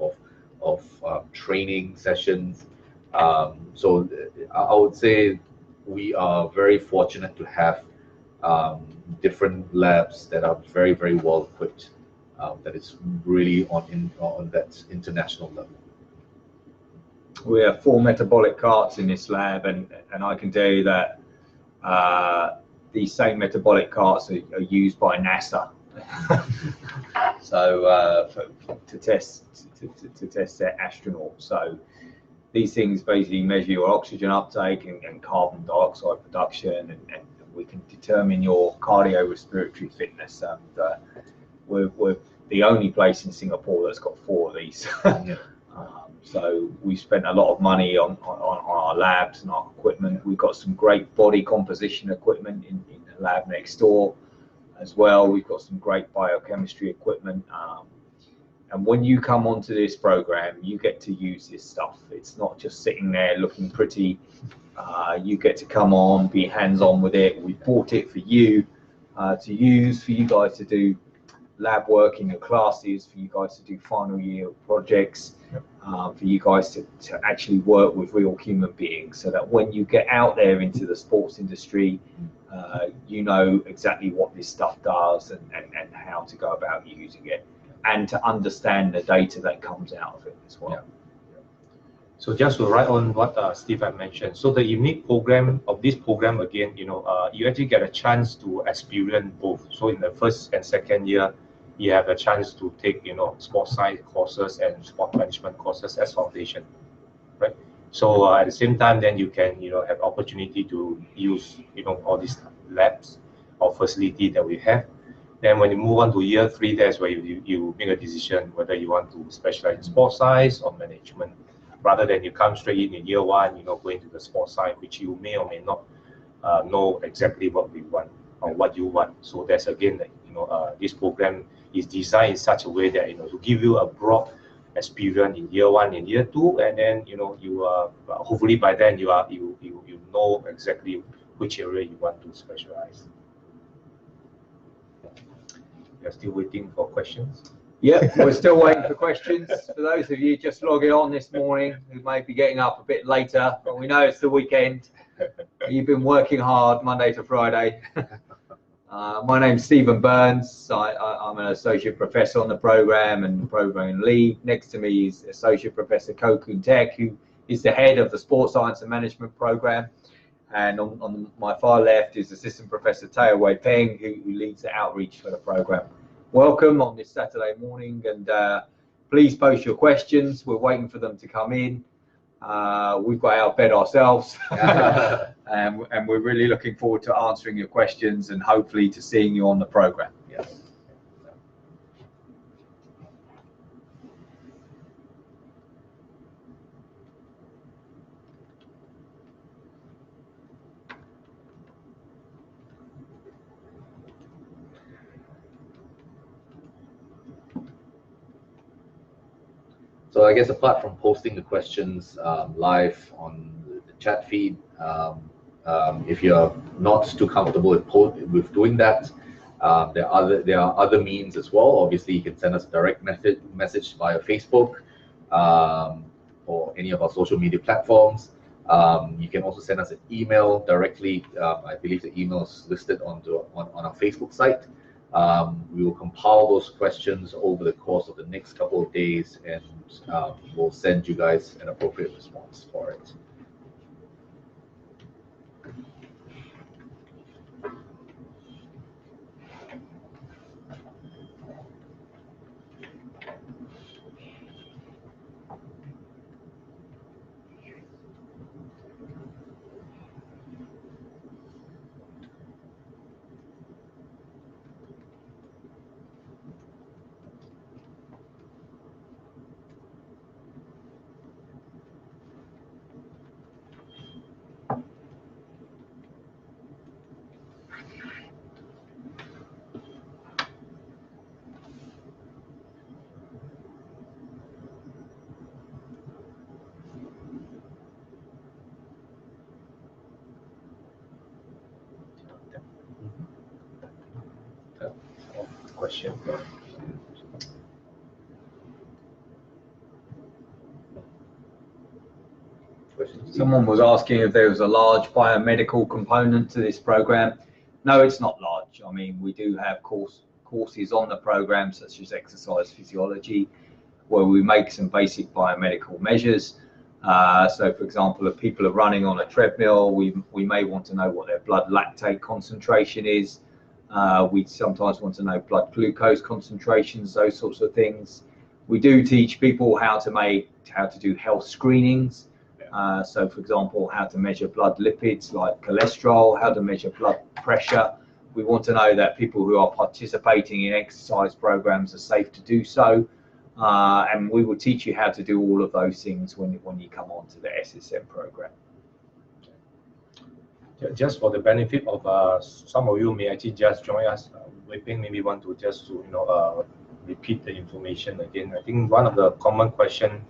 of training sessions. So I would say we are very fortunate to have different labs that are very, very well equipped, that is really on that international level. We have 4 metabolic carts in this lab, and I can tell you that these same metabolic carts are used by NASA. So to test their astronauts. So these things basically measure your oxygen uptake and carbon dioxide production, and we can determine your cardiorespiratory fitness. And we're the only place in Singapore that's got 4 of these. So we spent a lot of money on our labs and our equipment. We've got some great body composition equipment in the lab next door as well. We've got some great biochemistry equipment. And when you come onto this program, you get to use this stuff. It's not just sitting there looking pretty. You get to come on, be hands-on with it. We bought it for you to use, for you guys to do lab work in your classes, for you guys to do final year projects, for you guys to actually work with real human beings, so that when you get out there into the sports industry, you know exactly what this stuff does and how to go about using it, and to understand the data that comes out of it as well. So just to write on what Steve had mentioned, so the unique program of this program, again, you actually get a chance to experience both. So in the first and second year, you have a chance to take, sport science courses and sport management courses as foundation, right? So at the same time, then you can, have opportunity to use, all these labs or facility that we have. Then when you move on to year 3, that's where you make a decision whether you want to specialize in sport science or management, rather than you come straight in year 1, go into the sport science, which you may or may not know exactly what we want or what you want. So that's again, this program is designed in such a way that to give you a broad experience in year 1 and year 2, and then you are hopefully by then you know exactly which area you want to specialize. You're still waiting for questions? Yeah, we're still waiting for questions. For those of you just logging on this morning who may be getting up a bit later, but we know it's the weekend. You've been working hard Monday to Friday. My name's Stephen Burns. I'm an associate professor on the program and program lead. Next to me is Associate Professor Koon Teck, who is the head of the Sports Science and Management program. And on my far left is Assistant Professor Peng, who leads the outreach for the program. Welcome on this Saturday morning, and please post your questions. We're waiting for them to come in. We've got out of bed ourselves, and we're really looking forward to answering your questions and hopefully to seeing you on the program. Yes. So I guess apart from posting the questions live on the chat feed, if you're not too comfortable with doing that, there are other means as well. Obviously, you can send us a direct message via Facebook or any of our social media platforms. You can also send us an email directly. I believe the email is listed on our Facebook site. We will compile those questions over the course of the next couple of days, and we'll send you guys an appropriate response for it. Question. Someone was asking if there was a large biomedical component to this program. No, it's not large. I mean, we do have courses on the program, such as exercise physiology, where we make some basic biomedical measures. So, for example, if people are running on a treadmill, we may want to know what their blood lactate concentration is. We sometimes want to know blood glucose concentrations, those sorts of things. We do teach people how to do health screenings. So, for example, how to measure blood lipids like cholesterol, how to measure blood pressure. We want to know that people who are participating in exercise programs are safe to do so. And we will teach you how to do all of those things when you come on to the SSM program. Just for the benefit of some of you may actually just join us, Peng maybe want to just repeat the information again. I think one of the common question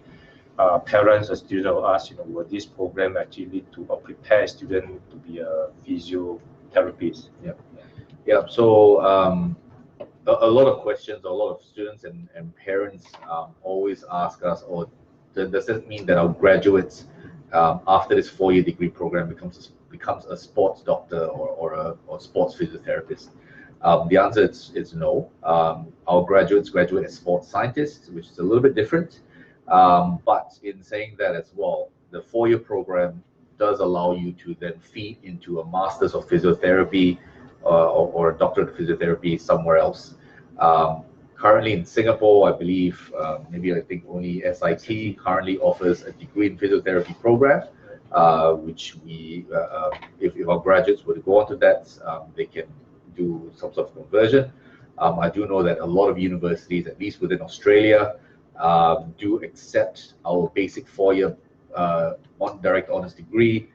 parents or students will ask, will this program actually lead to or prepare a student to be a physiotherapist? Yeah. So a lot of questions, a lot of students and parents always ask us, does this mean that our graduates after this 4-year degree program becomes a sports doctor or a sports physiotherapist? The answer is no. Our graduates graduate as sports scientists, which is a little bit different. But in saying that as well, the 4-year program does allow you to then feed into a master's of physiotherapy or a doctorate of physiotherapy somewhere else. Currently in Singapore, I believe, I think only SIT currently offers a degree in physiotherapy program, which if our graduates were to go on to that, they can do some sort of conversion. I do know that a lot of universities, at least within Australia, do accept our basic 4-year direct honors degree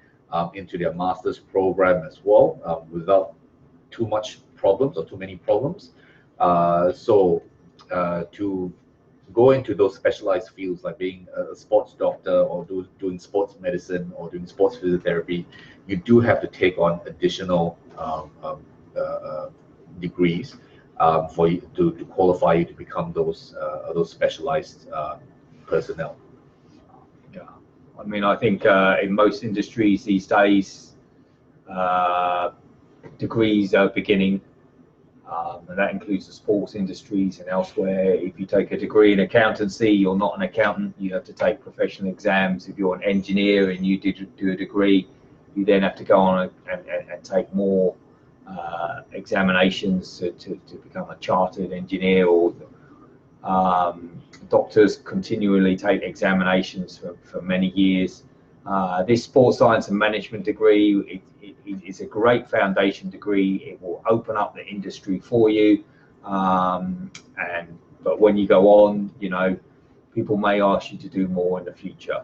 into their master's program as well, without too much problems or too many problems. So to go into those specialized fields like being a sports doctor or doing sports medicine or doing sports physiotherapy, you do have to take on additional degrees for you to qualify you to become those specialized personnel. Yeah, I mean, I think in most industries these days, degrees are beginning, and that includes the sports industries and elsewhere. If you take a degree in accountancy, you're not an accountant. You have to take professional exams. If you're an engineer and you do a degree, you then have to go on and take more examinations to become a chartered engineer, or doctors continually take examinations for many years. This sports science and management degree, it's a great foundation degree. It will open up the industry for you, but when you go on, you know, people may ask you to do more in the future.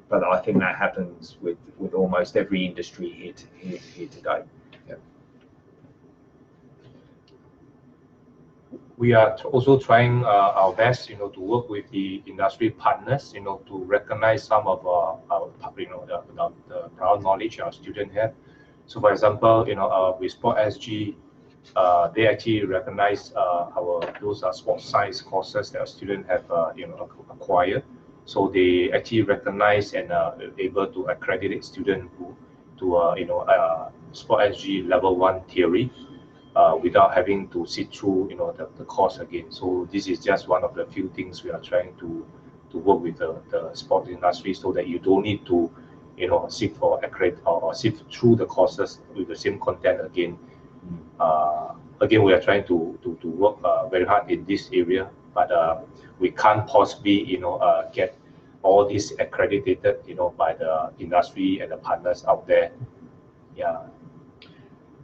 But I think that happens with almost every industry here today. Yeah. We are also trying our best, you know, to work with the industry partners, you know, to recognize some of our you know, the prior knowledge our students have. So, for example, you know, with Sport SG, they actually recognize those sports science courses that our students have, you know, acquired. So they actually recognize and able to accredit students to you know, Sport SG level 1 theory. Without having to sit through, you know, the course again. So this is just one of the few things we are trying to work with the sports industry, so that you don't need to, you know, sit for accredit or sit through the courses with the same content again. Again, we are trying to work very hard in this area, but we can't possibly, you know, get all this accredited, you know, by the industry and the partners out there. Yeah.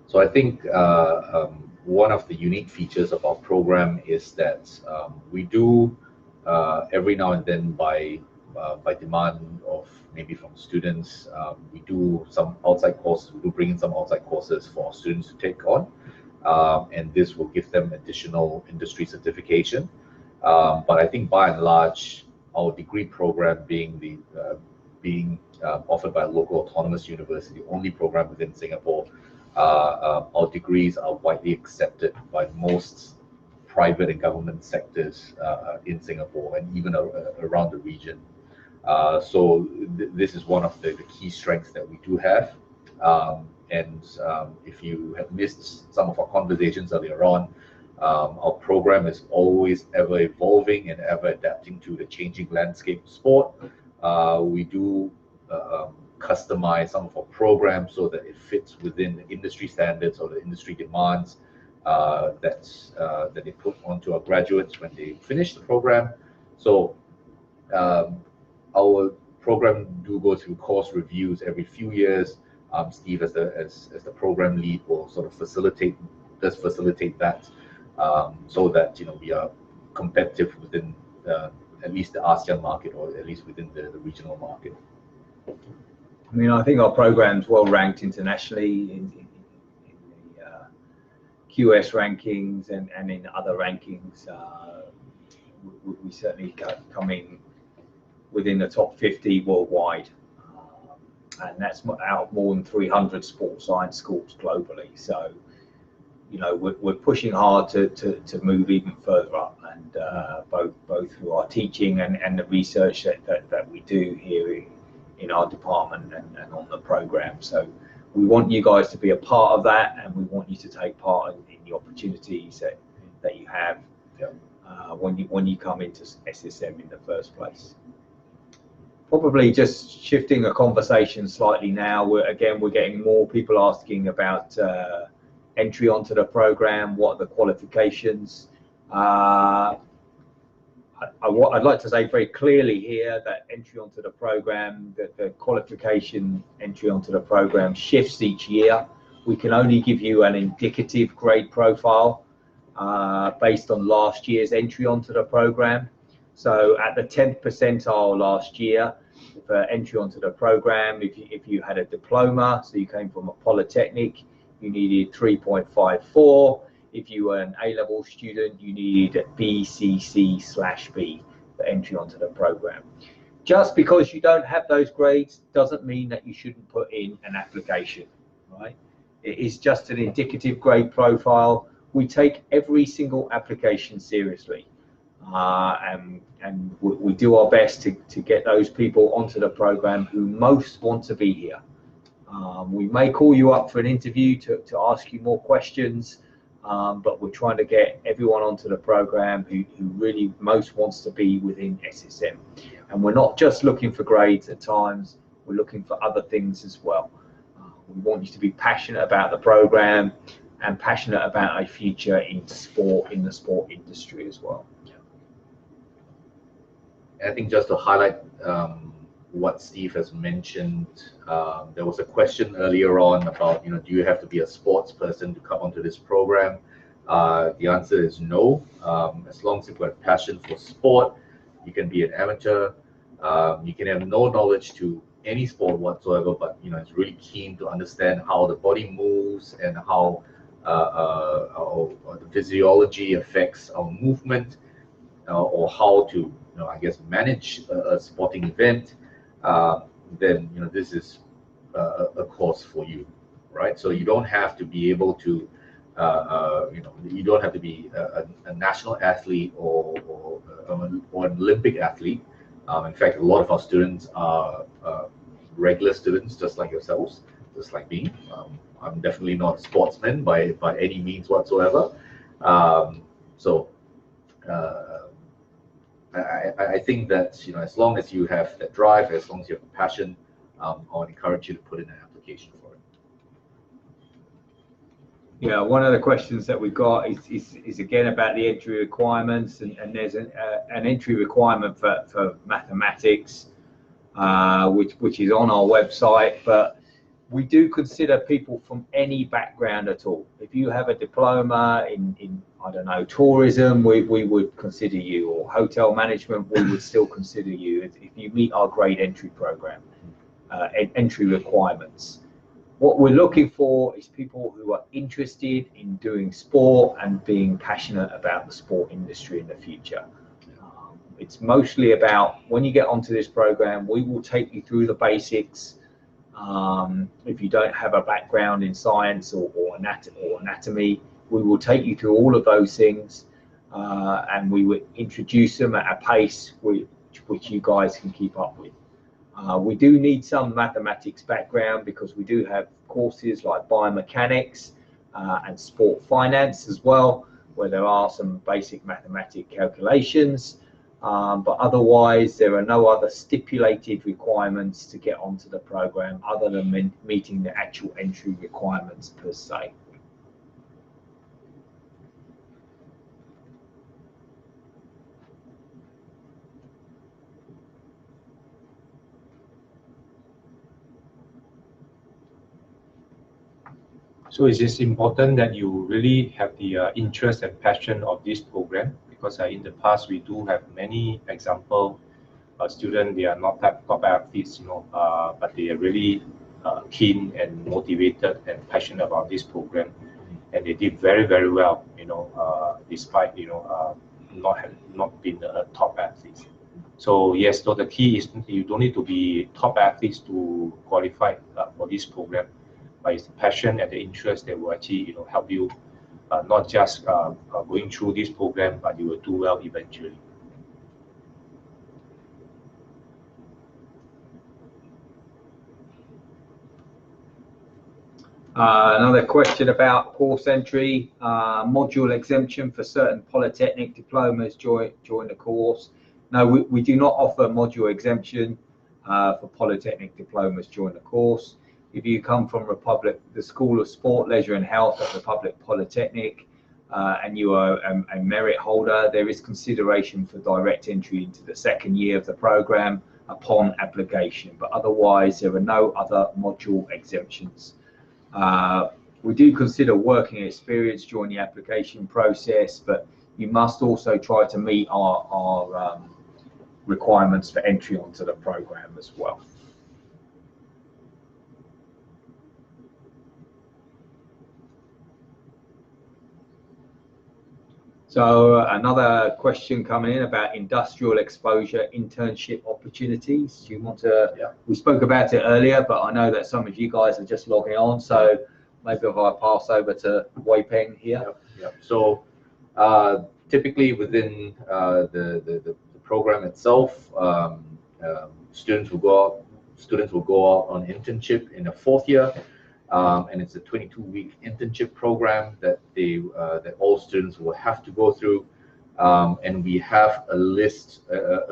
So I think one of the unique features of our program is that we do every now and then, by demand of maybe from students, we do some outside courses. We do bring in some outside courses for students to take on, and this will give them additional industry certification. But I think by and large, our degree program being offered by a local autonomous university, only program within Singapore, our degrees are widely accepted by most private and government sectors in Singapore and even around the region. So this is one of the key strengths that we do have. And if you have missed some of our conversations earlier on, our program is always ever evolving and ever adapting to the changing landscape of sport. We do customize some of our programs so that it fits within the industry standards or the industry demands that they put onto our graduates when they finish the program. So our program do go through course reviews every few years. Steve, as the program lead, will sort of facilitate that, so that, you know, we are competitive within at least the ASEAN market, or at least within the regional market. I mean, I think our program's well ranked internationally in the QS rankings and in other rankings. We certainly come in within the top 50 worldwide, and that's out more than 300 sports science schools globally. So, you know, we're pushing hard to move even further up, and both through our teaching and the research that we do here in our department and on the program. So we want you guys to be a part of that, and we want you to take part in the opportunities that you have when you come into SSM in the first place. Probably just shifting a conversation slightly now. We're getting more people asking about entry onto the program. What are the qualifications? I'd like to say very clearly here that entry onto the program, that the qualification entry onto the program shifts each year. We can only give you an indicative grade profile based on last year's entry onto the program. So at the 10th percentile last year for entry onto the program, if you had a diploma, so you came from a polytechnic, you needed 3.54. If you were an A-level student, you needed BCC/B for entry onto the program. Just because you don't have those grades doesn't mean that you shouldn't put in an application, right? It is just an indicative grade profile. We take every single application seriously, and we do our best to get those people onto the program who most want to be here. We may call you up for an interview to ask you more questions, but we're trying to get everyone onto the program who really most wants to be within SSM. And we're not just looking for grades at times, we're looking for other things as well. We want you to be passionate about the program and passionate about a future in sport, in the sport industry as well. I think just to highlight what Steve has mentioned, there was a question earlier on about, do you have to be a sports person to come onto this program? The answer is no. As long as you've got passion for sport, you can be an amateur. You can have no knowledge to any sport whatsoever, but it's really keen to understand how the body moves and how the physiology affects our movement, or how to I guess manage a sporting event. Then this is a course for you, right? So you don't have to be able to you don't have to be a national athlete or an Olympic athlete. In fact, a lot of our students are regular students, just like yourselves, just like me. I'm definitely not a sportsman by any means whatsoever. I think that as long as you have that drive, as long as you have passion, I would encourage you to put in an application for it. Yeah, one of the questions that we've got is again about the entry requirements, and there's an entry requirement for mathematics, which is on our website, but we do consider people from any background at all. If you have a diploma in I don't know, tourism, we would consider you, or hotel management, we would still consider you if you meet our grade entry program, entry requirements. What we're looking for is people who are interested in doing sport and being passionate about the sport industry in the future. It's mostly about, when you get onto this program, we will take you through the basics. If you don't have a background in science or anatomy, we will take you through all of those things, and we will introduce them at a pace which you guys can keep up with. We do need some mathematics background because we do have courses like biomechanics and sport finance as well, where there are some basic mathematic calculations. But otherwise, there are no other stipulated requirements to get onto the program other than meeting the actual entry requirements per se. So it is important that you really have the interest and passion of this program, because in the past we do have many examples. Students, they are not top athletes, but they are really keen and motivated and passionate about this program, and they did very, very well, despite not being a top athlete. So yes, so the key is you don't need to be top athletes to qualify for this program, but it's the passion and the interest that will actually help you not just going through this program, but you will do well eventually. Another question about course entry, module exemption for certain polytechnic diplomas during the course. No, we do not offer module exemption for polytechnic diplomas during the course. If you come from the School of Sport, Leisure and Health at Republic Polytechnic, and you are a merit holder, there is consideration for direct entry into the second year of the program upon application, but otherwise there are no other module exemptions. We do consider working experience during the application process, but you must also try to meet our requirements for entry onto the program as well. So another question coming in about industrial exposure internship opportunities. Do you want to? Yeah. We spoke about it earlier, but I know that some of you guys are just logging on, so maybe if I pass over to Peng here. Yep. So typically within the program itself, students will go out on internship in the 4th year. And it's a 22-week internship program that that all students will have to go through, and we have a list,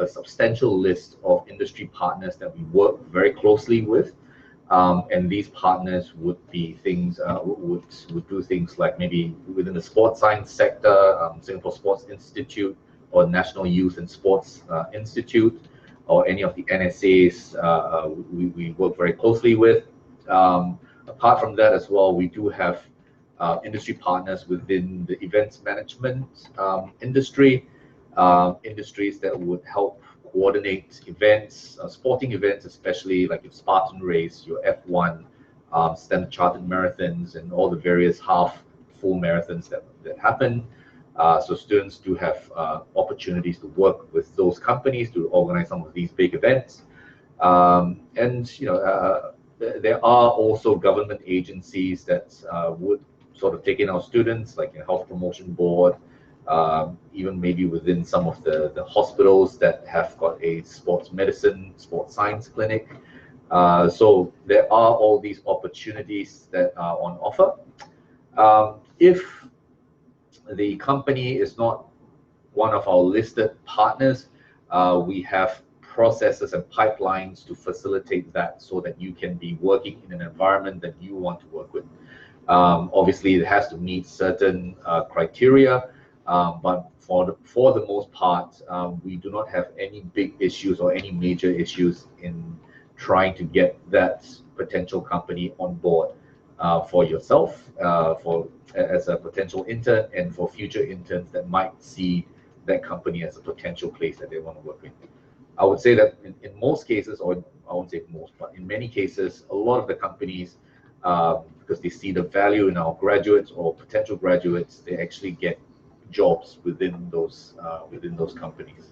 a substantial list of industry partners that we work very closely with, and these partners would be things would do things like maybe within the sports science sector, Singapore Sports Institute or National Youth and Sports Institute, or any of the NSAs we work very closely with. Apart from that as well, we do have industry partners within the events management industry, industries that would help coordinate events, sporting events, especially like your Spartan race, your F1, Standard Chartered marathons, and all the various half full marathons that happen. So students do have opportunities to work with those companies to organize some of these big events. And you know, there are also government agencies that would sort of take in our students, like the Health Promotion Board, even maybe within some of the hospitals that have got a sports medicine, sports science clinic. So there are all these opportunities that are on offer. If the company is not one of our listed partners, we have processes and pipelines to facilitate that so that you can be working in an environment that you want to work with. Obviously, it has to meet certain criteria, but for the most part, we do not have any big issues or any major issues in trying to get that potential company on board for yourself, as a potential intern, and for future interns that might see that company as a potential place that they want to work in. I would say that in most cases, or I won't say most, but in many cases, a lot of the companies, because they see the value in our graduates or potential graduates, they actually get jobs within those companies.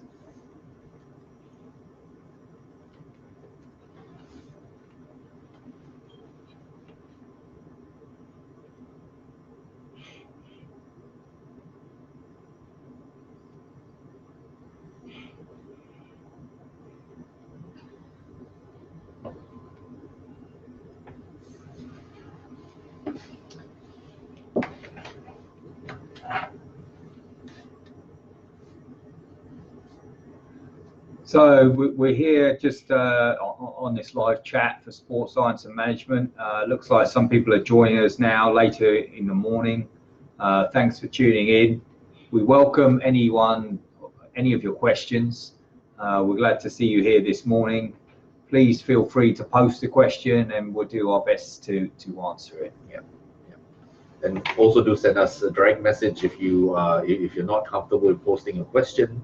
So we're here just on this live chat for sports science and management. Looks like some people are joining us now later in the morning. Thanks for tuning in. We welcome any of your questions. We're glad to see you here this morning. Please feel free to post a question and we'll do our best to answer it. Yeah. And also do send us a direct message if you're not comfortable with posting a question.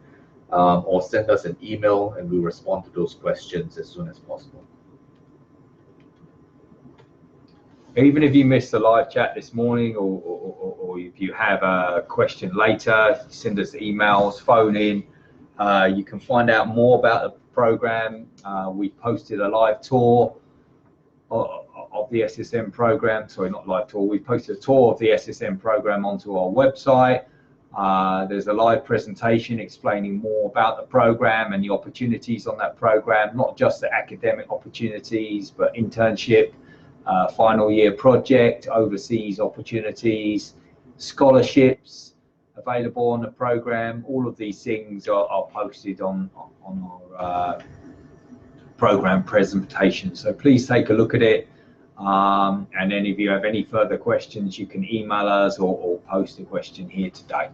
Or send us an email and we'll respond to those questions as soon as possible. Even if you missed the live chat this morning, or if you have a question later, send us emails, phone in. You can find out more about the program. We posted a live tour of the SSM program. Sorry, not live tour. We posted a tour of the SSM program onto our website. There's a live presentation explaining more about the program and the opportunities on that program, not just the academic opportunities, but internship, final year project, overseas opportunities, scholarships available on the program. All of these things are posted on our program presentation. So please take a look at it. And then if you have any further questions, you can email us or post a question here today.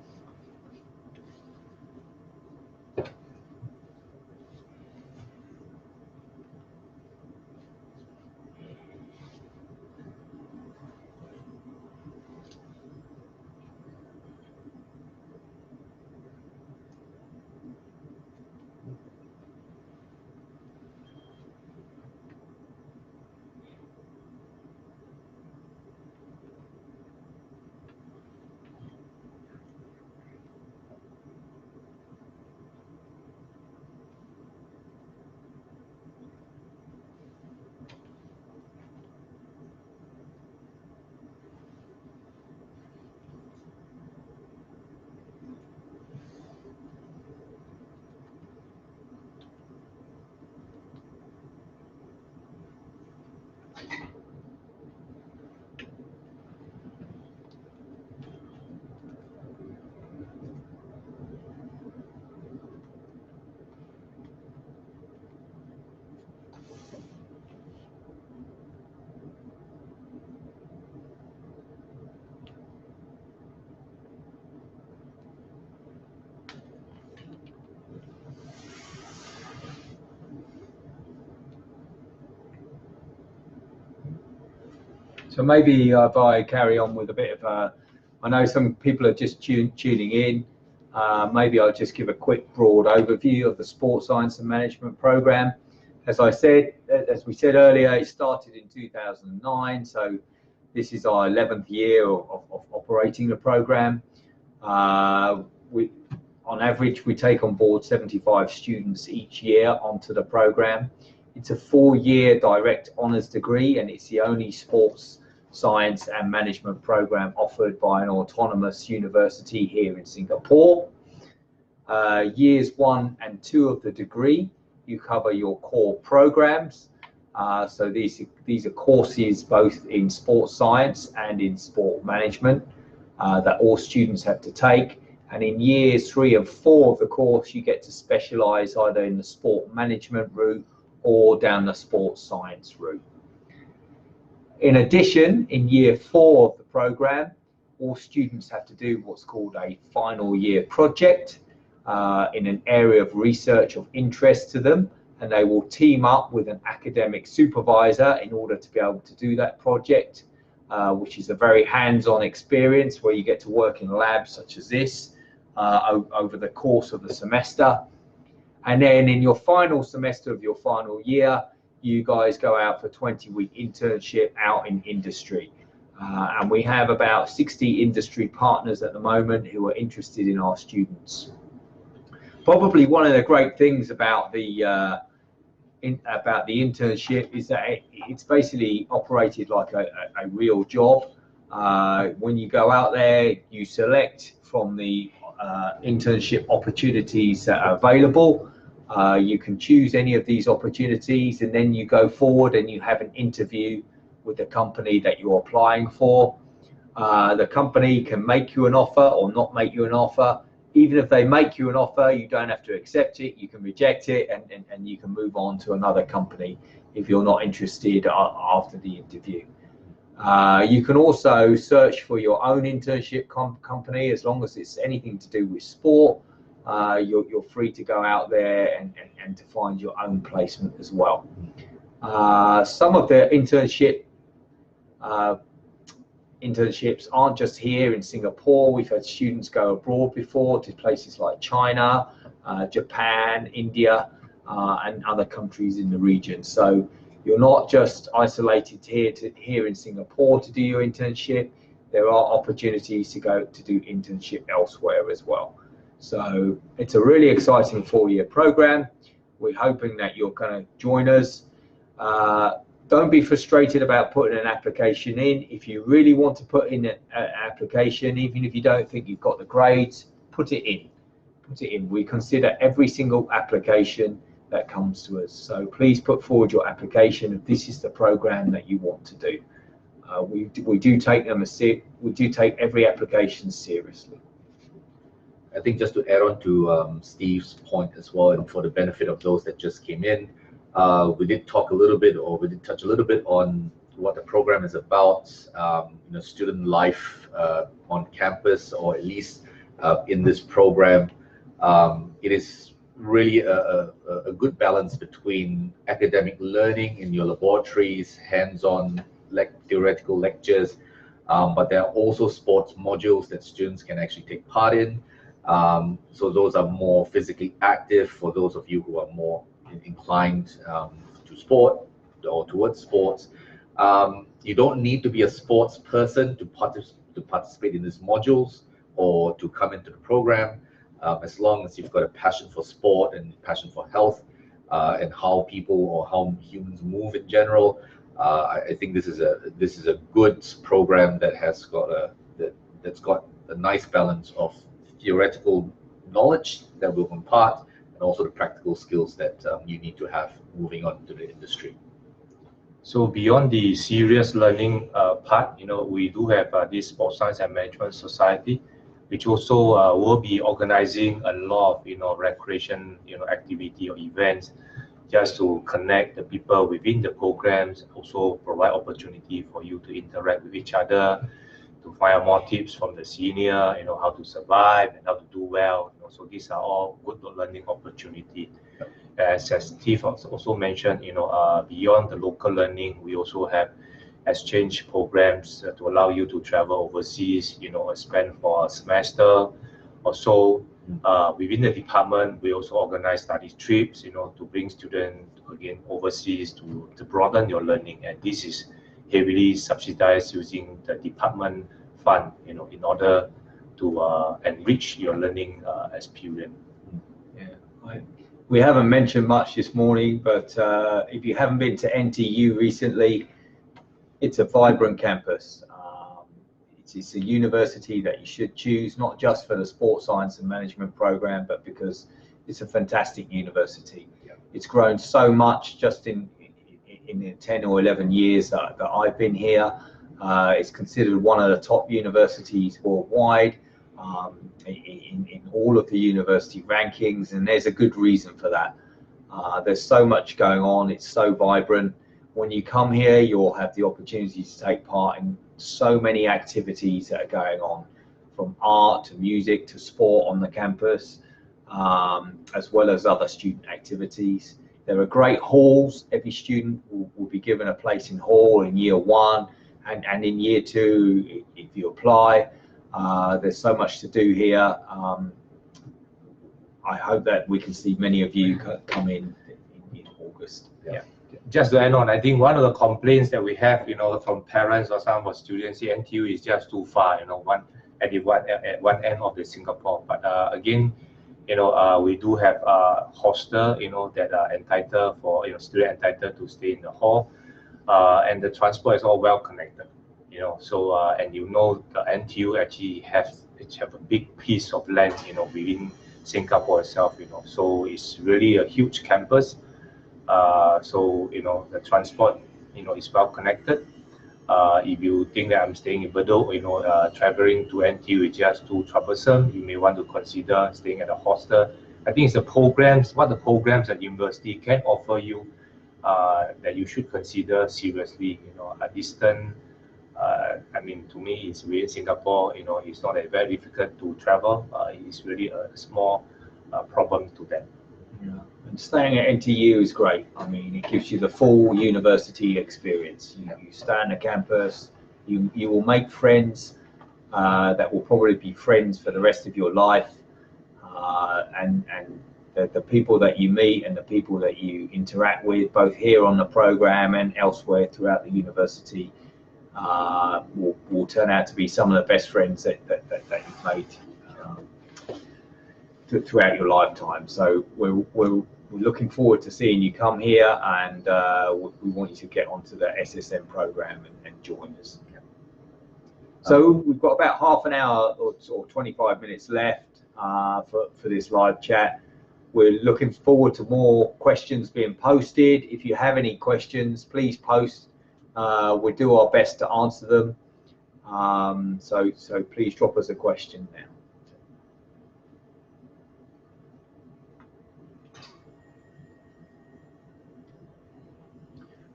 So maybe if I carry on with a bit of I know some people are just tuning in. Maybe I'll just give a quick broad overview of the Sports Science and Management Program. As we said earlier, it started in 2009, so this is our 11th year of operating the program. On average, we take on board 75 students each year onto the program. It's a 4-year direct honours degree, and it's the only sports science and management program offered by an autonomous university here in Singapore. Years 1 and 2 of the degree, you cover your core programs. So these are courses both in sports science and in sport management that all students have to take. And in years 3 and 4 of the course, you get to specialise either in the sport management route or down the sports science route. In addition, in year 4 of the program, all students have to do what's called a final year project in an area of research of interest to them, and they will team up with an academic supervisor in order to be able to do that project, which is a very hands-on experience where you get to work in labs such as this over the course of the semester. And then in your final semester of your final year, you guys go out for a 20-week internship out in industry. And we have about 60 industry partners at the moment who are interested in our students. Probably one of the great things about the internship is that it's basically operated like a real job. When you go out there, you select from the internship opportunities that are available. You can choose any of these opportunities, and then you go forward and you have an interview with the company that you're applying for. The company can make you an offer or not make you an offer. Even if they make you an offer, you don't have to accept it. You can reject it, and you can move on to another company if you're not interested after the interview. You can also search for your own internship company as long as it's anything to do with sport. You're free to go out there and to find your own placement as well. Some of the internships aren't just here in Singapore. We've had students go abroad before to places like China, Japan, India, and other countries in the region. So you're not just isolated here in Singapore to do your internship. There are opportunities to go to do internship elsewhere as well. So it's a really exciting 4-year program. We're hoping that you're going to join us. Don't be frustrated about putting an application in. If you really want to put in an application, even if you don't think you've got the grades, put it in. Put it in. We consider every single application that comes to us. So please put forward your application if this is the program that you want to do. We do take every application seriously. I think just to add on to Steve's point as well, and for the benefit of those that just came in, we did touch a little bit on what the program is about, student life on campus, or at least in this program. It is really a good balance between academic learning in your laboratories, hands-on theoretical lectures, but there are also sports modules that students can actually take part in. So those are more physically active for those of you who are more inclined to sport or towards sports. You don't need to be a sports person to participate in these modules or to come into the program, as long as you've got a passion for sport and passion for health and how people or how humans move in general. I think this is a good program that has got a nice balance of theoretical knowledge that will impart, and also the practical skills that you need to have moving on to the industry. So beyond the serious learning part, we do have this Sports Science and Management Society, which also will be organizing a lot of recreation activity or events, just to connect the people within the programs, also provide opportunity for you to interact with each other, to find out more tips from the senior, how to survive and how to do well. So these are all good learning opportunity. As Steve also mentioned, beyond the local learning, we also have, exchange programs to allow you to travel overseas, spend for a semester or so. Within the department, we also organize study trips, to bring students again overseas to broaden your learning. And this is heavily subsidized using the department fund, in order to enrich your learning experience. Yeah, we haven't mentioned much this morning, but if you haven't been to NTU recently, it's a vibrant campus. It's a university that you should choose, not just for the sports science and management program, but because it's a fantastic university. Yeah. It's grown so much just in the 10 or 11 years that I've been here. It's considered one of the top universities worldwide in all of the university rankings, and there's a good reason for that. There's so much going on. It's so vibrant. When you come here, you'll have the opportunity to take part in so many activities that are going on, from art to music to sport on the campus, as well as other student activities. There are great halls. Every student will be given a place in hall in year 1 and in year 2 if you apply. There's so much to do here. I hope that we can see many of you come in August. Yeah. Just to add on, I think one of the complaints that we have, from parents or some of our students, NTU is just too far, at one end of the Singapore. But again, we do have a hostel, that are entitled for, student entitled to stay in the hall, and the transport is all well connected, So and the NTU actually have a big piece of land, within Singapore itself, So it's really a huge campus. So the transport is well connected. If you think that I'm staying in Bedok, traveling to NTU is just too troublesome, you may want to consider staying at a hostel. I think it's the programs that university can offer you that you should consider seriously. A distant, to me, it's really Singapore. It's not very difficult to travel. It's really a small problem to them. Yeah. And staying at NTU is great. It gives you the full university experience. You stay on the campus, you will make friends that will probably be friends for the rest of your life. And the people that you meet and the people that you interact with, both here on the program and elsewhere throughout the university, will turn out to be some of the best friends that you've made throughout your lifetime. So we're looking forward to seeing you come here, and we want you to get onto the SSM program and join us. So we've got about half an hour or 25 minutes left for this live chat. We're looking forward to more questions being posted. If you have any questions, please post. We'll do our best to answer them. So please drop us a question now.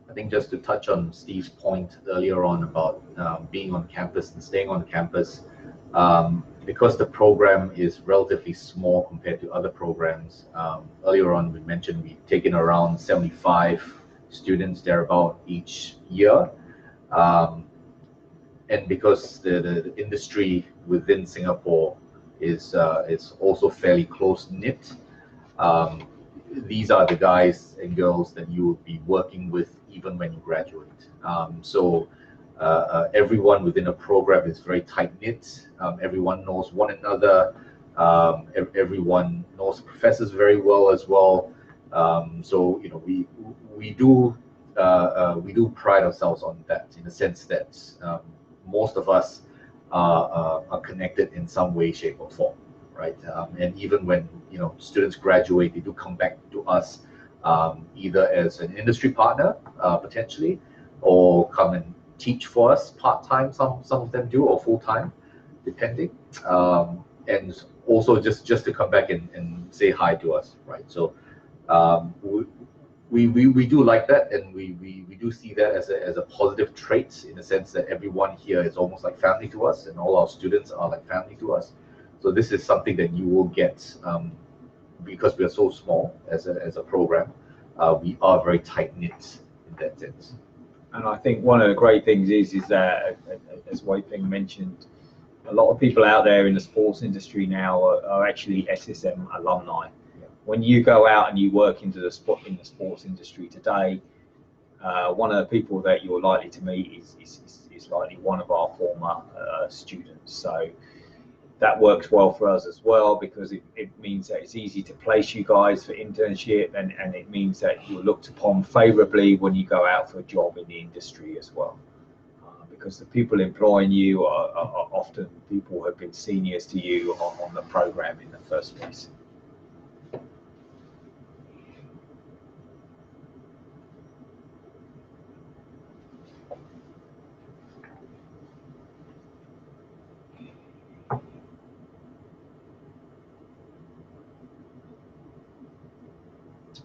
I think just to touch on Steve's point earlier on about being on campus and staying on campus, because the program is relatively small compared to other programs. Earlier on, we mentioned we've taken around 75 students thereabout each year, and because the industry within Singapore is also fairly close knit. These are the guys and girls that you will be working with even when you graduate. So everyone within a program is very tight-knit. Everyone knows one another. Everyone knows professors very well as well. So we do pride ourselves on that, in the sense that most of us are connected in some way, shape, or form, right? And even when students graduate, they do come back to us either as an industry partner potentially, or come and teach for us part-time. Some of them do, or full-time, depending. And also just to come back and say hi to us, right? So we do like that, and we do see that as a positive trait, in the sense that everyone here is almost like family to us, and all our students are like family to us. So this is something that you will get because we are so small as a program. We are very tight-knit in that sense. And I think one of the great things is that, as Wei Peng mentioned, a lot of people out there in the sports industry now are actually SSM alumni. When you go out and you work in the sports industry today, one of the people that you're likely to meet is likely one of our former students. So that works well for us as well, because it means that it's easy to place you guys for internship, and it means that you're looked upon favorably when you go out for a job in the industry as well. Because the people employing you are often people who have been seniors to you on the program in the first place.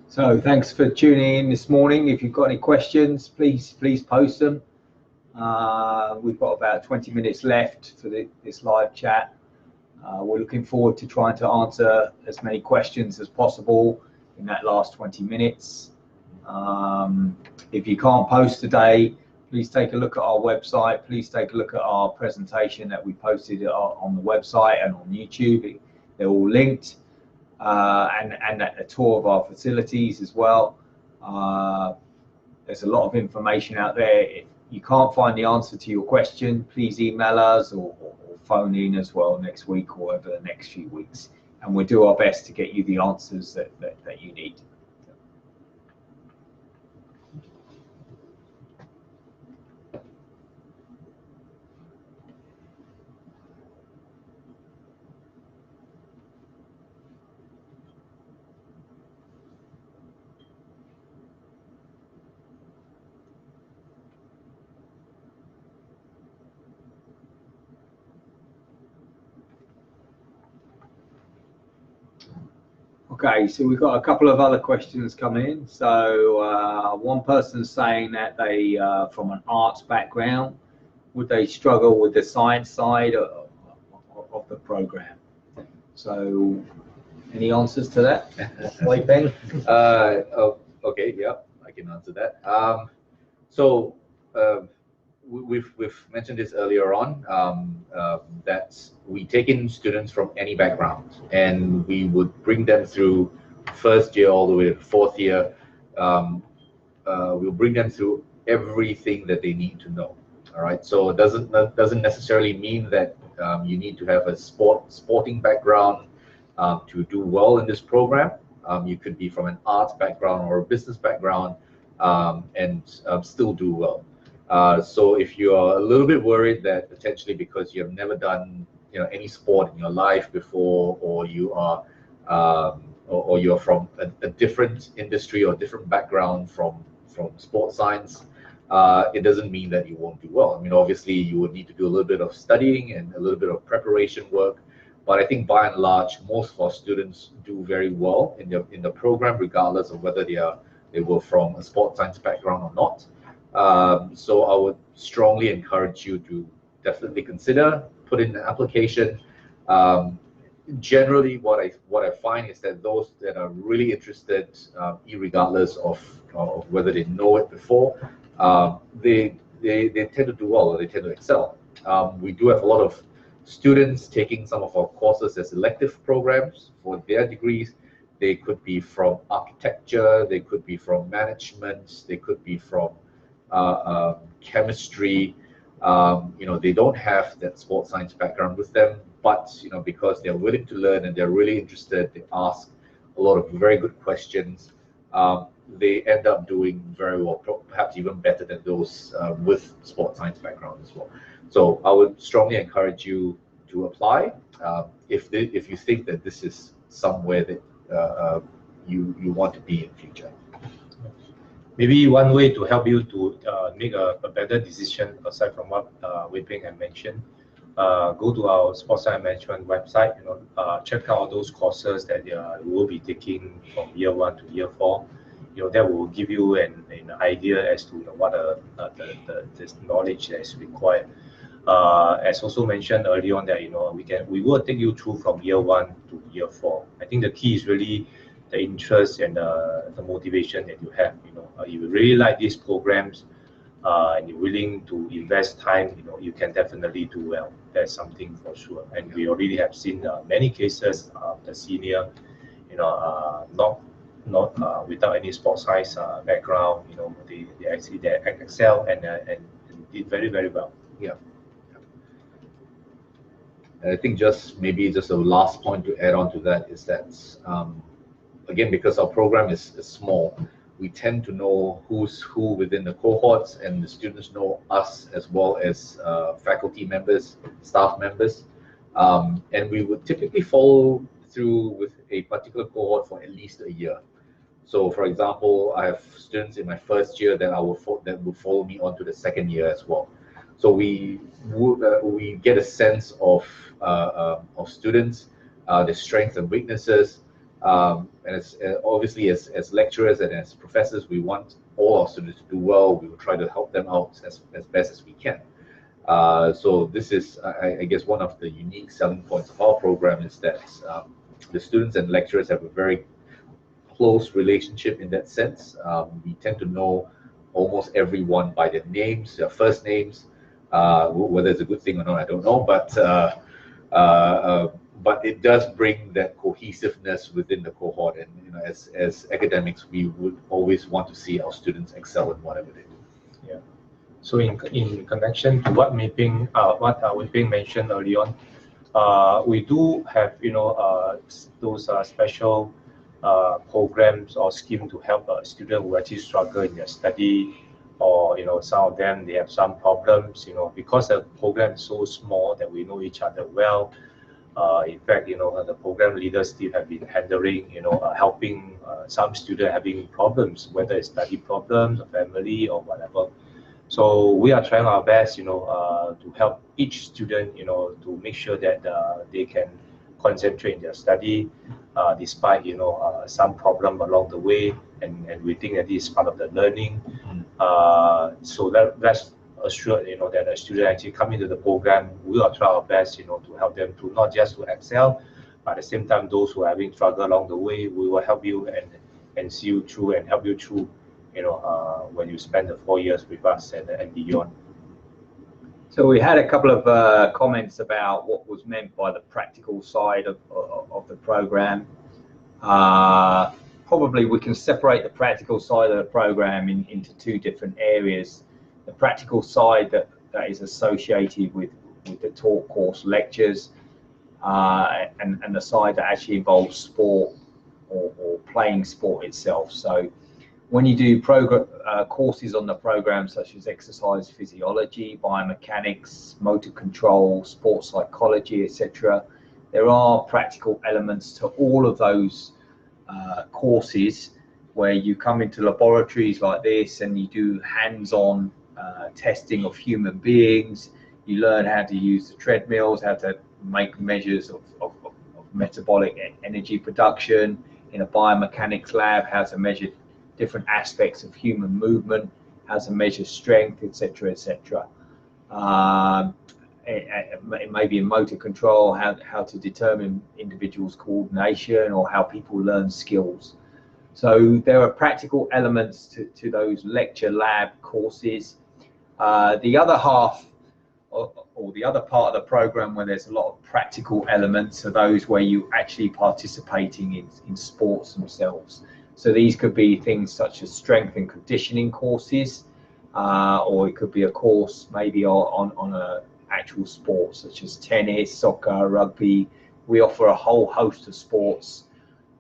So thanks for tuning in this morning. If you've got any questions, please post them. We've got about 20 minutes left for this live chat. We're looking forward to trying to answer as many questions as possible in that last 20 minutes. If you can't post today, please take a look at our website. Please take a look at our presentation that we posted on the website and on YouTube. They're all linked. And a tour of our facilities as well. There's a lot of information out there. If you can't find the answer to your question, please email us or phone in as well next week or over the next few weeks, and we'll do our best to get you the answers that you need. Okay, so we've got a couple of other questions coming in. So one person's saying that they, from an arts background, would they struggle with the science side of the program? So, any answers to that? Wei Peng? Okay, yeah, I can answer that. We've mentioned this earlier on, that we take in students from any background, and we would bring them through first year all the way to fourth year. We'll bring them through everything that they need to know. All right, so it doesn't necessarily mean that you need to have a sporting background to do well in this program. You could be from an arts background or a business background and still do well. So if you are a little bit worried that potentially because you have never done any sport in your life before, or you are or you're from a different industry or different background from sports science, it doesn't mean that you won't do well. I mean, obviously you would need to do a little bit of studying and a little bit of preparation work, but I think by and large most of our students do very well in the program, regardless of whether they were from a sports science background or not. So I would strongly encourage you to definitely consider, put in an application. Generally, what I find is that those that are really interested, irregardless of whether they know it before, they tend to do well, or they tend to excel. We do have a lot of students taking some of our courses as elective programs for their degrees. They could be from architecture, they could be from management, they could be from chemistry. They don't have that sports science background with them, but because they're willing to learn and they're really interested, they ask a lot of very good questions. They end up doing very well, perhaps even better than those with sports science background as well. So I would strongly encourage you to apply if you think that this is somewhere that you want to be in future. Maybe one way to help you to make a better decision, aside from what Wei Peng had mentioned, go to our sports science management website. Check out those courses that you will be taking from year 1 to year 4. That will give you an idea as to what the knowledge that is required. As also mentioned earlier on, that we will take you through from year 1 to year 4. I think the key is really the interest and the motivation that you have. If you really like these programs, and you're willing to invest time, you can definitely do well. That's something for sure. And we already have seen many cases of the senior, not without any sports science background, they actually they excel and did very, very well. Yeah. And I think maybe just a last point to add on to that is that, again, because our program is small, we tend to know who's who within the cohorts, and the students know us as well as faculty members, staff members. And we would typically follow through with a particular cohort for at least a year. So, for example, I have students in my first year that will follow me on to the second year as well. So we get a sense of students, their strengths and weaknesses, and obviously as lecturers and as professors, we want all our students to do well. We will try to help them out as best as we can. So this is, I guess, one of the unique selling points of our program is that the students and lecturers have a very close relationship in that sense. We tend to know almost everyone by their names, their first names. Whether it's a good thing or not, I don't know, but it does bring that cohesiveness within the cohort, and as academics, we would always want to see our students excel in whatever they do. Yeah. So in connection to what Peng mentioned early on, we do have those special programs or scheme to help a student who actually struggle in their study, or some of them they have some problems, because the program is so small that we know each other well. In fact, the program leaders still have been handling, helping some students having problems, whether it's study problems or family or whatever. So we are trying our best, to help each student, to make sure that they can concentrate in their study, despite some problem along the way, and we think that this is part of the learning. So that's assured that the student actually come into the program. We will try our best to help them to not just to excel, but at the same time those who are having struggle along the way, we will help you and see you through and help you through when you spend the 4 years with us and beyond. So we had a couple of comments about what was meant by the practical side of the program. Probably we can separate the practical side of the program into two different areas. The practical side that is associated with the talk course lectures, and the side that actually involves sport or playing sport itself. So when you do courses on the program, such as exercise physiology, biomechanics, motor control, sports psychology, etc., there are practical elements to all of those courses, where you come into laboratories like this and you do hands-on testing of human beings. You learn how to use the treadmills, how to make measures of metabolic energy production in a biomechanics lab, how to measure different aspects of human movement, how to measure strength, etc., etc. It may be in motor control, how to determine individuals' coordination, or how people learn skills. So there are practical elements to those lecture lab courses. The other half, or the other part of the program where there's a lot of practical elements, are those where you actually participating in sports themselves. So these could be things such as strength and conditioning courses, or it could be a course maybe on a actual sport such as tennis, soccer, rugby. We offer a whole host of sports,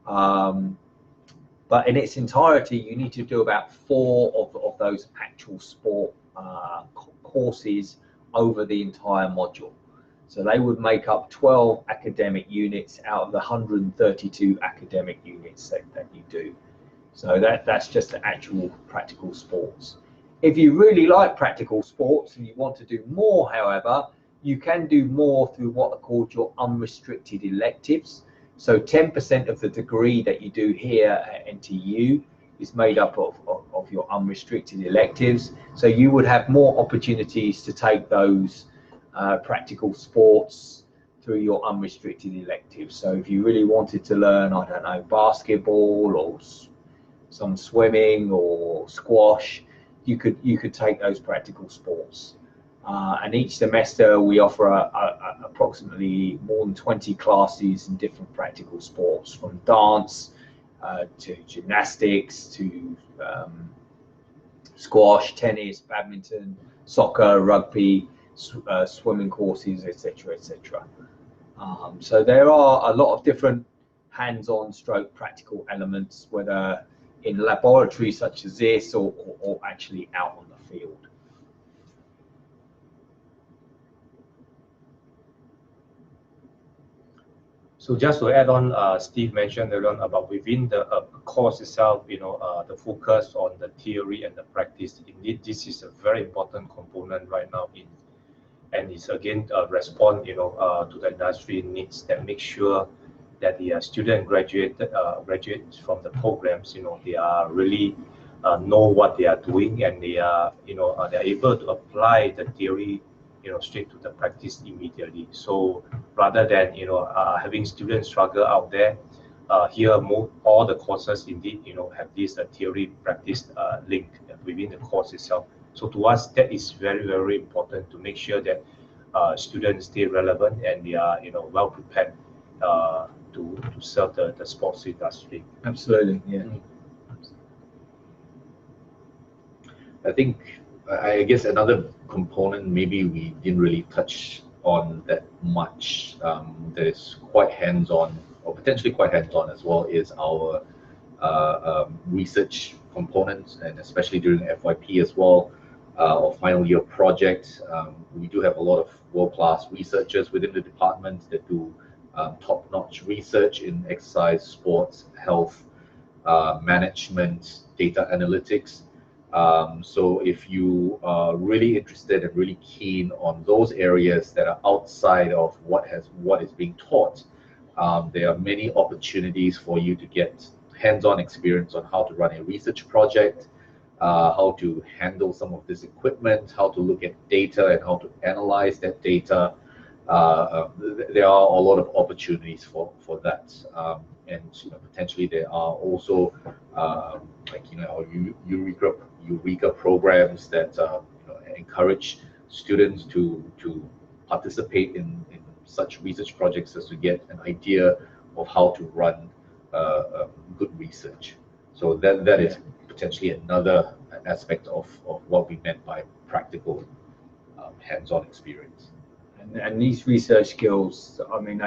but in its entirety you need to do about 4 of those actual sport courses over the entire module. So they would make up 12 academic units out of the 132 academic units that you do. So that's just the actual practical sports. If you really like practical sports and you want to do more, however, you can do more through what are called your unrestricted electives. So 10% of the degree that you do here at NTU is made up of your unrestricted electives. So you would have more opportunities to take those practical sports through your unrestricted electives. So if you really wanted to learn, I don't know, basketball or some swimming or squash, you could take those practical sports. And each semester we offer approximately more than 20 classes in different practical sports, from dance to gymnastics to squash, tennis, badminton, soccer, rugby, swimming courses, etc., etc. So there are a lot of different hands-on stroke practical elements, whether in laboratories such as this or actually out on the field. So just to add on, Steve mentioned earlier on about within the course itself, the focus on the theory and the practice. Indeed, this is a very important component right now and it's again a response, to the industry needs that make sure that the student graduates from the programs, they are really know what they are doing, and they are, they're able to apply the theory, straight to the practice immediately. So rather than having students struggle out there, here all the courses indeed have this theory practice link within the course itself. So to us, that is very, very important to make sure that students stay relevant and they are well prepared to serve the sports industry. Absolutely, yeah. I guess another component maybe we didn't really touch on that much, that is quite hands-on or potentially quite hands-on as well, is our research components, and especially during FYP as well, or final year project. We do have a lot of world-class researchers within the department that do top-notch research in exercise, sports, health, management, data analytics. So if you are really interested and really keen on those areas that are outside of what is being taught, there are many opportunities for you to get hands-on experience on how to run a research project, how to handle some of this equipment, how to look at data and how to analyze that data. There are a lot of opportunities for that, and potentially there are also like our Eureka programs that encourage students to participate in such research projects as to get an idea of how to run good research. So that is potentially another aspect of what we meant by practical hands-on experience. And these research skills, I mean,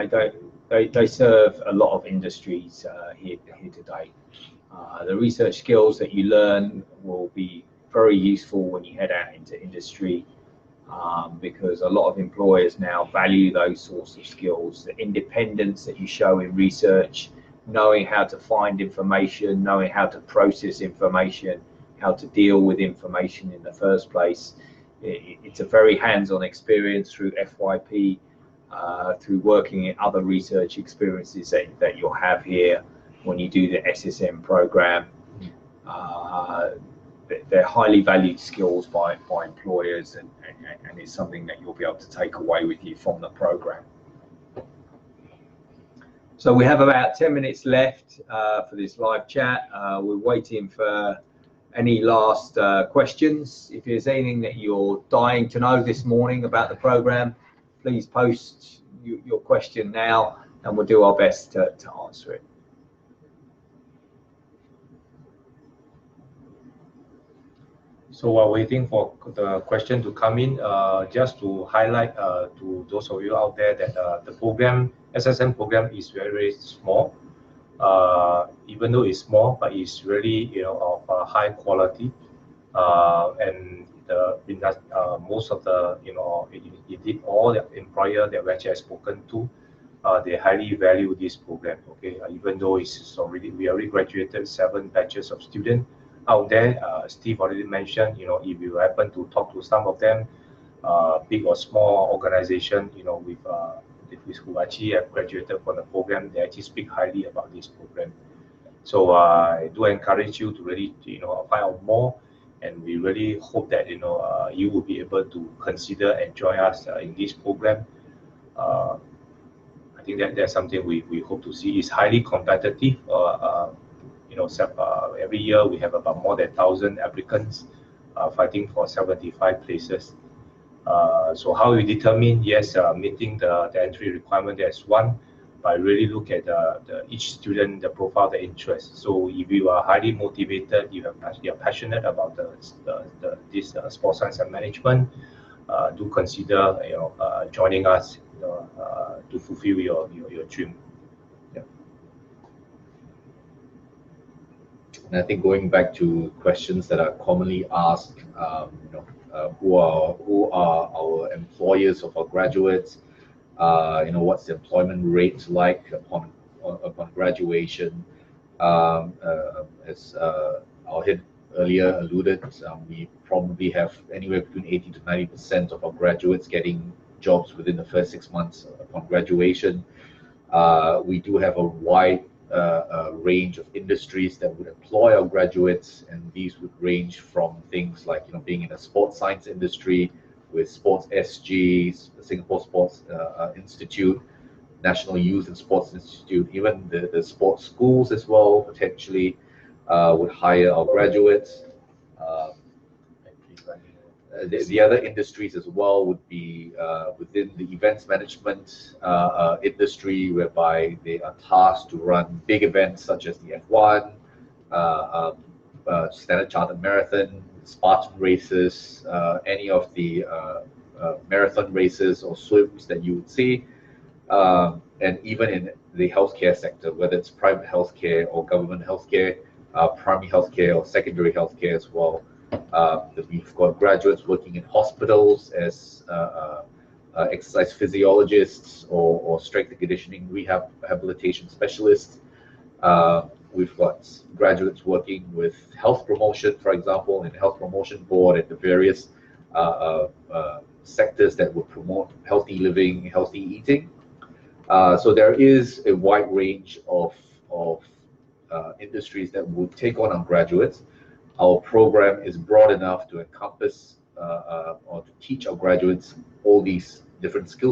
they serve a lot of industries here today. The research skills that you learn will be very useful when you head out into industry, because a lot of employers now value those sorts of skills, the independence that you show in research, knowing how to find information, knowing how to process information, how to deal with information in the first place. It's a very hands-on experience through FYP, through working in other research experiences that you'll have here when you do the SSM program. They're highly valued skills by employers, and it's something that you'll be able to take away with you from the program. So we have about 10 minutes left for this live chat. We're waiting for any last questions. If there's anything that you're dying to know this morning about the program, please post your question now, and we'll do our best to answer it. So while waiting for the question to come in, just to highlight to those of you out there that the SSM program is very, very small. Even though it's small, but it's really of high quality, and most of the indeed all the employer that we actually have spoken to, they highly value this program. Okay, even though we already graduated 7 batches of students out there. Steve already mentioned, if you happen to talk to some of them, big or small organization, with who actually have graduated from the program, they actually speak highly about this program. So I do encourage you to really find out more, and we really hope that you will be able to consider and join us in this program. I think that's something we hope to see. Is highly competitive. Every year we have about more than 1,000 applicants fighting for 75 places. So how we determine? Yes, meeting the entry requirement, that's one, but really look at each student, the profile, the interest. So if you are highly motivated, you're passionate about this sports science and management, do consider joining us to fulfill your dream. And I think going back to questions that are commonly asked, who are our employers of our graduates? What's the employment rate like upon graduation? As our head earlier alluded, we probably have anywhere between 80 to 90% of our graduates getting jobs within the first 6 months upon graduation. We do have a wide range of industries that would employ our graduates, and these would range from things like being in a sports science industry with Sports SG, the Singapore Sports Institute, National Youth and Sports Institute, even the sports schools as well potentially would hire our graduates. The other industries as well would be within the events management industry, whereby they are tasked to run big events such as the F1, Standard Chartered Marathon, Spartan races, any of the marathon races or swims that you would see, and even in the healthcare sector, whether it's private healthcare or government healthcare, primary healthcare or secondary healthcare as well. We've got graduates working in hospitals as exercise physiologists or strength and conditioning rehabilitation specialists. We've got graduates working with health promotion, for example, in the health promotion board and the various sectors that would promote healthy living, healthy eating. So there is a wide range of industries that would take on our graduates. Our program is broad enough to encompass or to teach our graduates all these different skills.